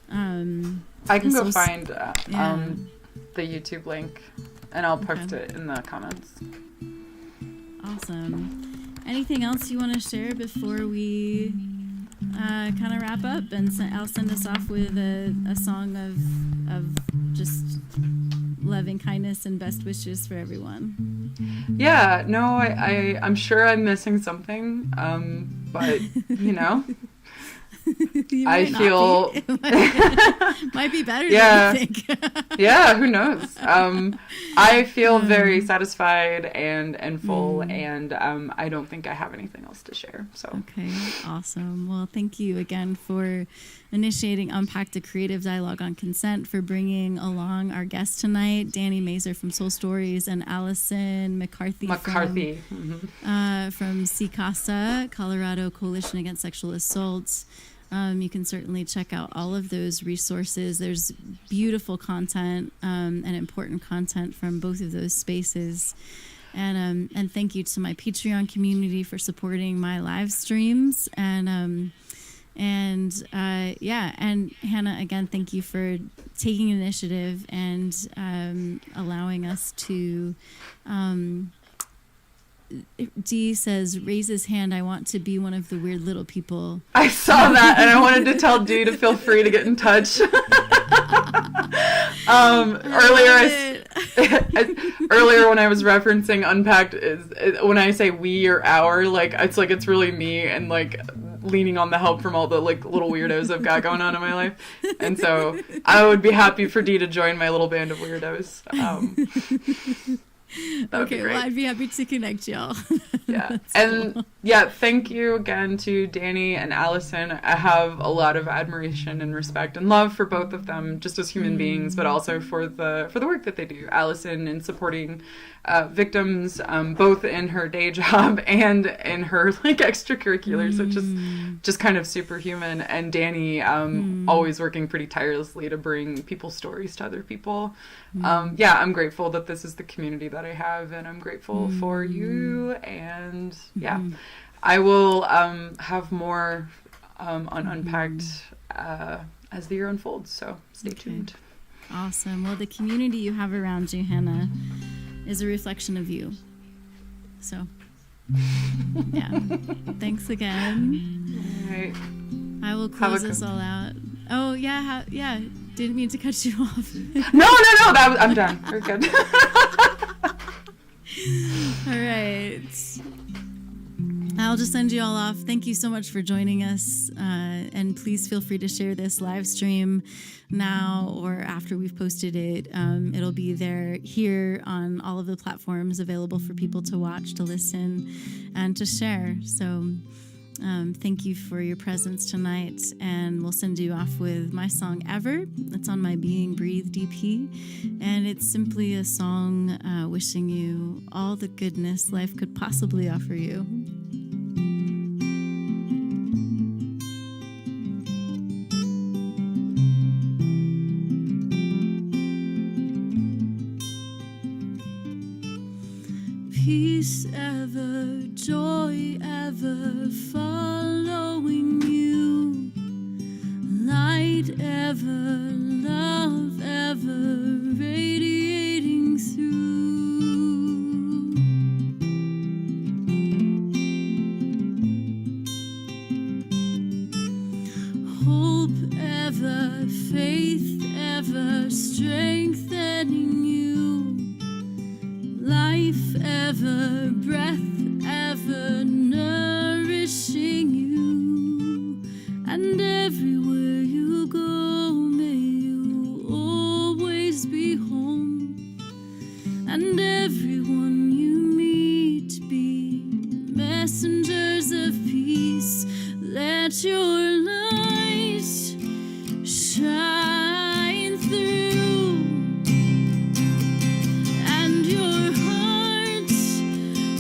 I can go find the YouTube link, and I'll post it in the comments. Awesome. Anything else you want to share before we kind of wrap up? And I'll send us off with a song of just loving kindness and best wishes for everyone. Yeah, no, I'm sure I'm missing something, but, you know, I feel might be better than you think. Yeah, who knows? I feel very satisfied and full, and I don't think I have anything else to share. So okay, awesome. Well, thank you again for initiating Unpacked, a creative dialogue on consent, for bringing along our guests tonight, Danny Mazur from Soul Stories and Alison McCarthy. From CCASA, Colorado Coalition Against Sexual Assault. You can certainly check out all of those resources. There's beautiful content and important content from both of those spaces. And thank you to my Patreon community for supporting my live streams. And Hannah, again, thank you for taking initiative and allowing us to. Dee says, raise his hand, I want to be one of the weird little people. I saw that, and I wanted to tell Dee to feel free to get in touch. Earlier when I was referencing Unpacked, when I say we or our, like it's really me, and like leaning on the help from all the like little weirdos I've got going on in my life. And so I would be happy for Dee to join my little band of weirdos. Okay, well, I'd be happy to connect y'all. Yeah. And cool. Yeah, thank you again to Danny and Alison. I have a lot of admiration and respect and love for both of them, just as human beings, but also for the work that they do. Alison in supporting victims, both in her day job and in her like extracurriculars, which is just kind of superhuman. And Danny always working pretty tirelessly to bring people's stories to other people. Yeah, I'm grateful that this is the community that I have, and I'm grateful for you. And yeah, I will have more on Unpacked as the year unfolds, so stay tuned. Awesome. Well, the community you have around you, Hannah, is a reflection of you. So, yeah. Thanks again. All right. I will close this all out. Oh, yeah. Didn't mean to cut you off. No. I'm done. We're good. All right. I'll just send you all off. Thank you so much for joining us. And please feel free to share this live stream now or after we've posted it. It'll be there here on all of the platforms available for people to watch, to listen, and to share. So thank you for your presence tonight. And we'll send you off with my song Ever. It's on my Being Breathed EP. And it's simply a song wishing you all the goodness life could possibly offer you. Peace ever, joy ever following you, light ever, love ever radiating through. Hope ever, faith ever strengthening you, life ever, breath ever nourishing you, and everywhere you go may you always be home, and everyone you meet be messengers of peace. Let your light shine through, and your heart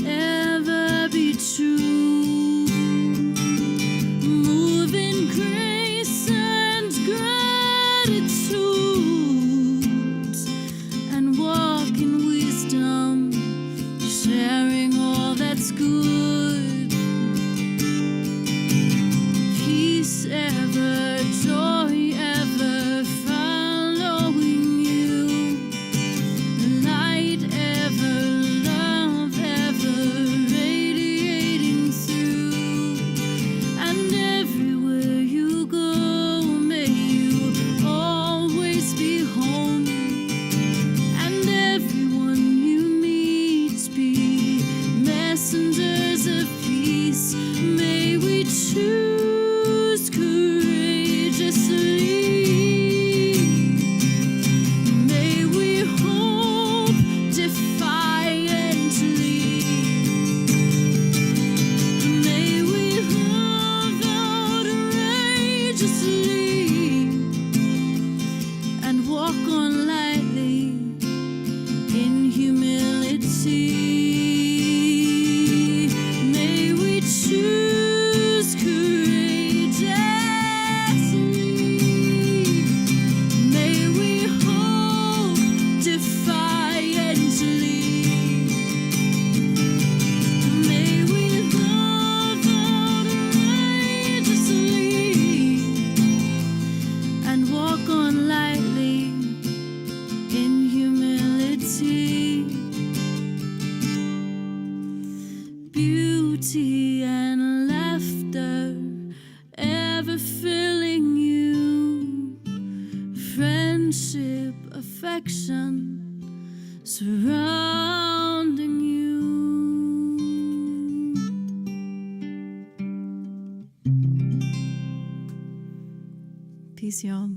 ever be true. Move in grace and gratitude, and walk in wisdom, sharing all that's good. Peace ever, joy ever following you, light ever, love ever radiating through, and everywhere you go may you always be home, and everyone you meet be messengers of peace. May we choose courageously. May we hope defiantly. May we love outrageously, and walk on lightly in humility. May we choose courageously. May we hope defiantly. May we love outrageously, and walk on lightly in humility. Beauty and laughter ever filling you, friendship, affection surrounding you. Peace, y'all.